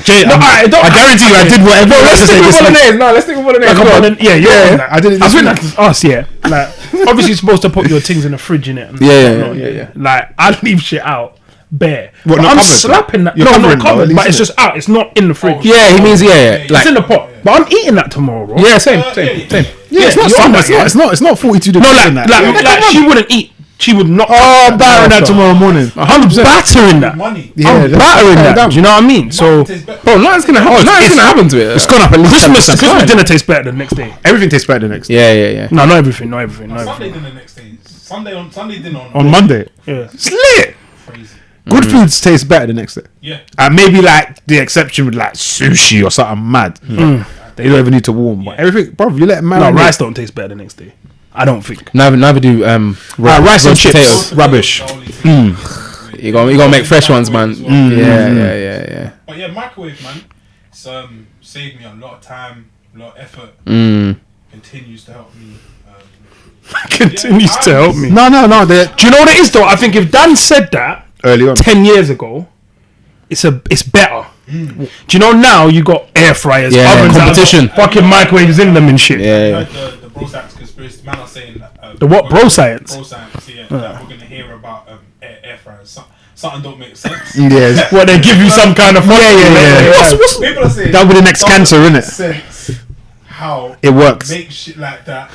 Jay, I don't. I guarantee you, I did whatever. Let's stick with bolognese. No, let's stick with bolognese. Like a Go on. yeah, yeah. I did it I this think week. that's us, yeah. Like, obviously, you're supposed to put your things in the fridge, innit? And Yeah. whatnot, Like, I leave shit out bare. What, But not I'm covered? slapping that. You're No, covering, not though, at covered, least, but it's innit? just out. It's not in the fridge. Yeah, he means yeah. It's Like in the pot. But I'm eating that tomorrow, bro. yeah, same. Yeah, it's not you're summer. on It's that, not. It's not 42 degrees. No, in like that. she wouldn't eat. She would not. Oh, battering that tomorrow morning. I'm battering that. Money. Yeah, I'm battering that. Do you know what I mean? So Tastes better. Bro, nothing's gonna happen. Nothing's gonna happen to it. It's gone up at least. Christmas dinner tastes better the next day. Everything tastes better the next day. Yeah. No, not everything. Not everything. Not Sunday everything. dinner next day. Sunday dinner On Monday. Yeah. It's lit. Crazy. Good foods taste better the next day. Yeah. And maybe like the exception with like sushi or something mad. They don't even need to warm. But everything, bro, you let it No, marinate. rice don't taste better the next day. I don't think. Never do Rice and roast chips. potatoes. Rubbish. You gotta make fresh ones, man. Well. Yeah. But yeah, microwave, man. It's saved me a lot of time, a lot of effort. Continues to help me. Continues to help me. No. Do you know what it is though? I think if Dan said that Early on. 10 years ago, it's better. Do you know now you got air fryers, ovens, competition, fucking microwaves in them and shit. Yeah. The bro science conspiracy man are saying that, The what, bro science? Bro science, that we're gonna hear about air fryers. Something don't make sense. Yeah. Well, they give you some kind of Yeah. What's People are saying That would be the next cancer, innit? Sense how It works. make shit like that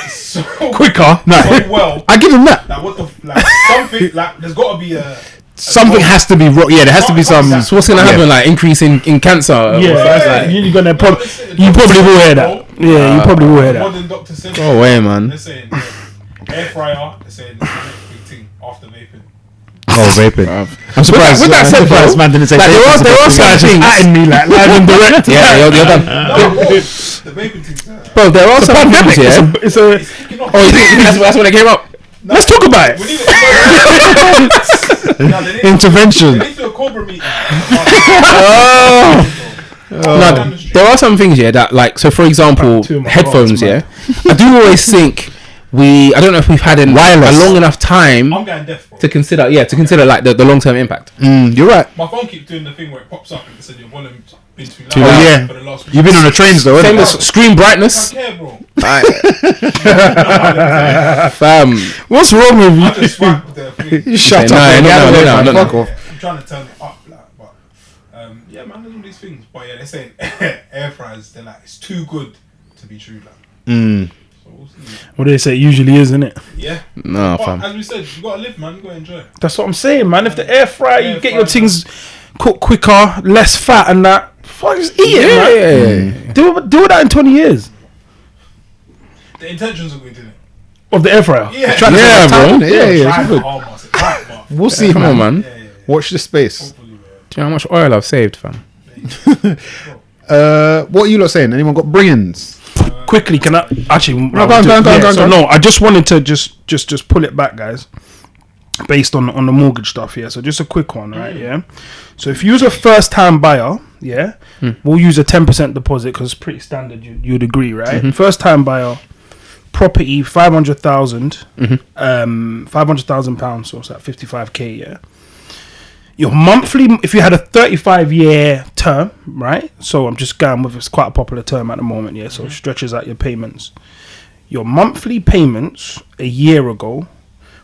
so quicker? No. so well. I give him that. Like what the something like there's got to be a Something has to be wrong. Yeah, there has to be some. So what's gonna happen? Like increase in cancer? Yeah, you're gonna you probably will hear that. Yeah, you probably will hear that. modern Dr. Simpson. Go away, man. They're saying air fryer. They're saying it's the next big thing after vaping. Oh, vaping. I'm surprised. With that I'm said, surprised bro, man didn't say like, vaping. there are some things atting me like live and direct. Yeah, you're done. The vaping thing. Bro, there are some things. Yeah. It's a It's kicking off. Oh, you think that's when it came up? let's talk about it. We need it. No, they need Intervention. They need to do a Cobra meeting. No, there are some things, yeah, that like, so for example, Two of my headphones, rods, yeah. I do always think I don't know if we've had a long enough time I'm going deaf, bro. to consider like the long term impact. You're right. My phone keeps doing the thing where it pops up and it says your volume's been too loud. Too loud. Yeah. For the last You've been on the trains though, Same haven't as screen I brightness, don't care, bro. fam. What's wrong with I you? just swipe the thing. you? Shut No, up. no, man. no, Get no, out of no, there, no. fuck off. I'm trying to turn it up, like, but yeah, man, there's all these things. But yeah, they're saying air fryers. They're like it's too good to be true, like. So we'll see. What do they say? It usually is, isn't it? Yeah. No, But fam. as we said, you gotta live, man. You gotta enjoy. That's what I'm saying, man. If the air fryer, you Air get your fryer. things cooked quicker, less fat, and that. Fuck, just eat it, man. Do that in 20 years The intentions are good, isn't it? of the air fryer. Yeah. Trying to Yeah, save time. bro. Yeah, Try it's hard, good. boss. Right, but We'll see, Come on, man. yeah. Watch the space. Hopefully, man. Do you know how much oil I've saved, fam? What are you lot saying? Anyone got bring-ins? Quickly, can I actually? No, go on. So no, I just wanted to just pull it back, guys. Based on the mortgage stuff, yeah. So just a quick one, right? Yeah. So if you was a first-time buyer, yeah, we'll use a 10% deposit because it's pretty standard. You'd agree, right? First-time buyer, property, 500,000, £500,000. So it's like 55k, yeah. Your monthly, if you had a 35-year term, right? So I'm just going with, it's quite a popular term at the moment, yeah. So it stretches out your payments. Your monthly payments a year ago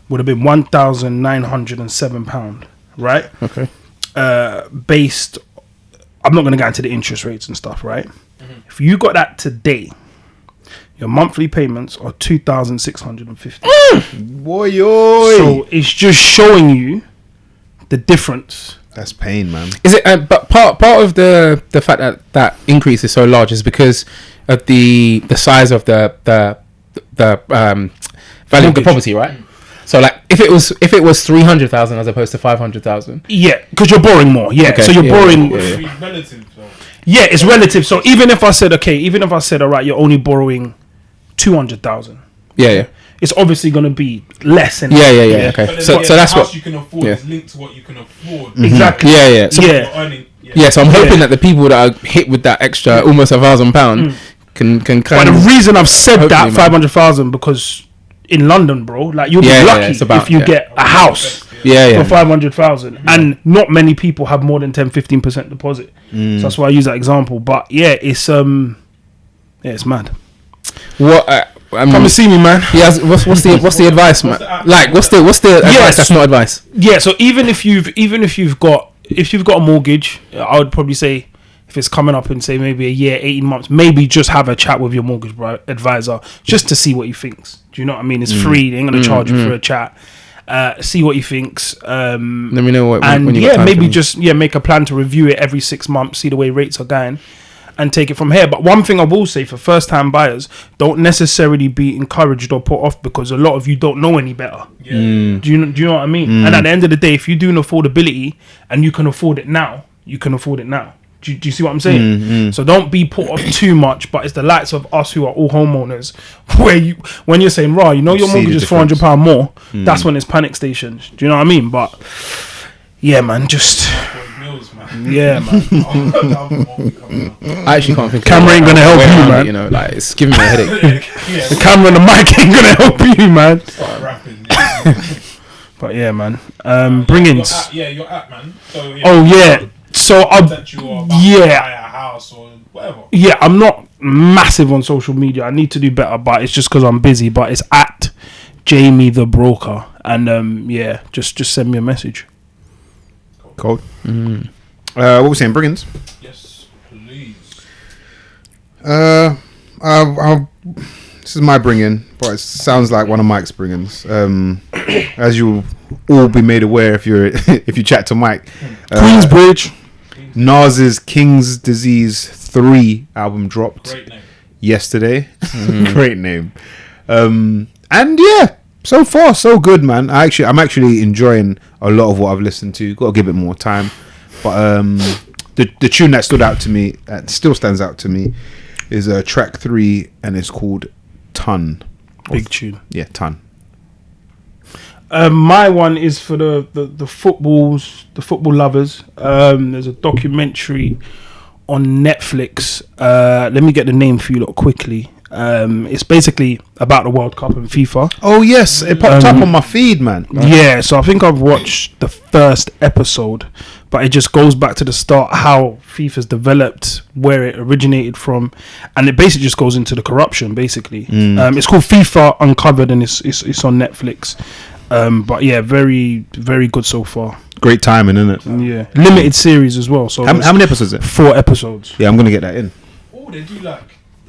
would have been £1,907, right? Okay. Based, I'm not going to go into the interest rates and stuff, right? If you got that today, your monthly payments are 2,650. Boy, So it's just showing you the difference. that's pain, man. Is it? But part of the fact that increase is so large is because of the size of the value of the property, right? So like if it was 300,000 as opposed to 500,000. Yeah, because you're borrowing more. Yeah, Okay, so you're yeah, borrowing. Would Yeah. it be relative, though? It's relative. So even if I said, all right, you're only borrowing 200,000, Yeah. it's obviously going to be less. Yeah. Okay. But then So the that's house what. you can afford yeah. is linked to what you can afford. Exactly. Yeah. So, Yeah. You're earning, Yeah, so I'm hoping Yeah. that the people that are hit with that extra almost £1,000 can But kind the of. reason I've said Hopefully, that man. 500,000 because in London, bro, like you'll Yeah, be yeah, lucky it's about- if you yeah. get a house Yeah. for 500,000, and not many people have more than 10-15% deposit. So that's why I use that example. But yeah, it's mad. What? Come and see me, man. Yeah. What's the advice, man? Like, what's the advice Yes. that's not advice? Yeah, so even if you've got a mortgage, I would probably say if it's coming up in say maybe a year, 18 months, maybe just have a chat with your mortgage advisor just to see what he thinks. Do you know what I mean? It's free. They ain't gonna charge you for a chat. See what he thinks. Let me know when And you got time maybe for me. just make a plan to review it every 6 months, see the way rates are going, and take it from here. But one thing I will say for first-time buyers, don't necessarily be encouraged or put off because a lot of you don't know any better. Yeah. Do you know what I mean? And at the end of the day, if you do an affordability and you can afford it now, you can afford it now. Do you see what I'm saying? So don't be put off too much. But it's the likes of us who are all homeowners, where when you're saying, "Right, your see mortgage the is £400 more," that's when it's panic stations. Do you know what I mean? But Yeah, man. Just Mills, man. yeah, man. I actually can't think. Camera ain't gonna help way you, around man. it, you know, like it's giving me a headache. The camera and the mic ain't gonna help you, man. Start rapping. Yeah. But yeah, man. Your Bringings. app, your app, man. So, yeah, Oh yeah. So that you are about to buy a house or whatever. yeah, I'm not massive on social media. I need to do better, but it's just because I'm busy. But it's at Jamie the Broker, and yeah, just send me a message. Cold. What we saying? Bringings. Yes, please. This is my bringing, but it sounds like one of Mike's bringings. As you'll all be made aware if you're if you chat to Mike, Queensbridge. Nas's King's Disease 3 album dropped Great name. yesterday. Great name. And yeah, so far so good, man. I'm actually enjoying a lot of what I've listened to. Got to give it more time, but the tune that stood out to me, that still stands out to me, is track 3, and it's called Ton. Big tune. Yeah, Ton. My one is for the football lovers. There's a documentary on Netflix. Let me get the name for you lot quickly. It's basically about the World Cup and FIFA. Oh yes, it popped up on my feed, man. Yeah, so I think I've watched the first episode, but it just goes back to the start, how FIFA's developed, where it originated from, and it basically just goes into the corruption, basically. It's called FIFA Uncovered, and it's on Netflix. But yeah, very, very good so far. Great timing, isn't it? Yeah, limited series as well. So How many episodes is it? 4 episodes. Yeah, I'm gonna get that in. Oh, they do like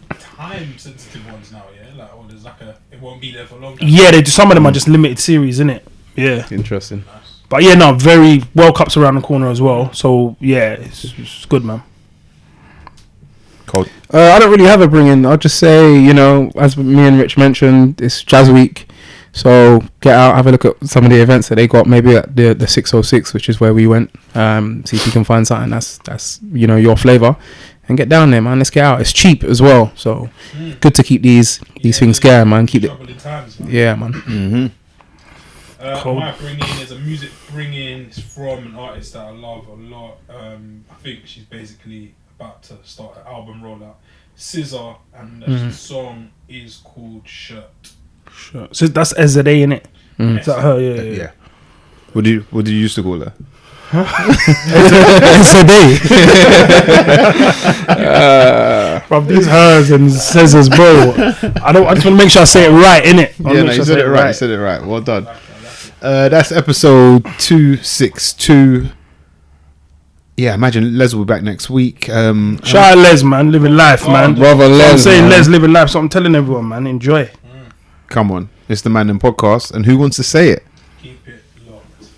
time sensitive ones now, yeah. Like, oh, there's like it won't be there for long. Yeah, they do. Some of them are just limited series, innit? Yeah. Interesting. But yeah, no, very World Cup's around the corner as well. So yeah, it's good, man. Cold. I don't really have a bring-in. I'll just say, you know, as me and Rich mentioned, it's Jazz Week. So get out, have a look at some of the events that they got. Maybe at the 606, which is where we went. See if you can find something that's you know, your flavour, and get down there, man. Let's get out. It's cheap as well, so good to keep these things going, man. Keep it. Times, man. Yeah, man. My bring-in is a music bring-in. It's from an artist that I love a lot. I think she's basically about to start an album rollout. Scissor, and the song is called Shirt. Sure. So that's SZA, innit? Is that her? Yeah. What do you used to call her? SZA. Bro, these hers and SZA's, bro. I just want to make sure I say it right, innit? You said it right. You said it right. Well done. That's episode 262. Yeah, imagine Les will be back next week. Shout out Les, man, living life, man. Brother Les, I'm saying man. Les living life, so I'm telling everyone, man, enjoy. Come on, it's the Mandem podcast, and who wants to say it? Keep it locked.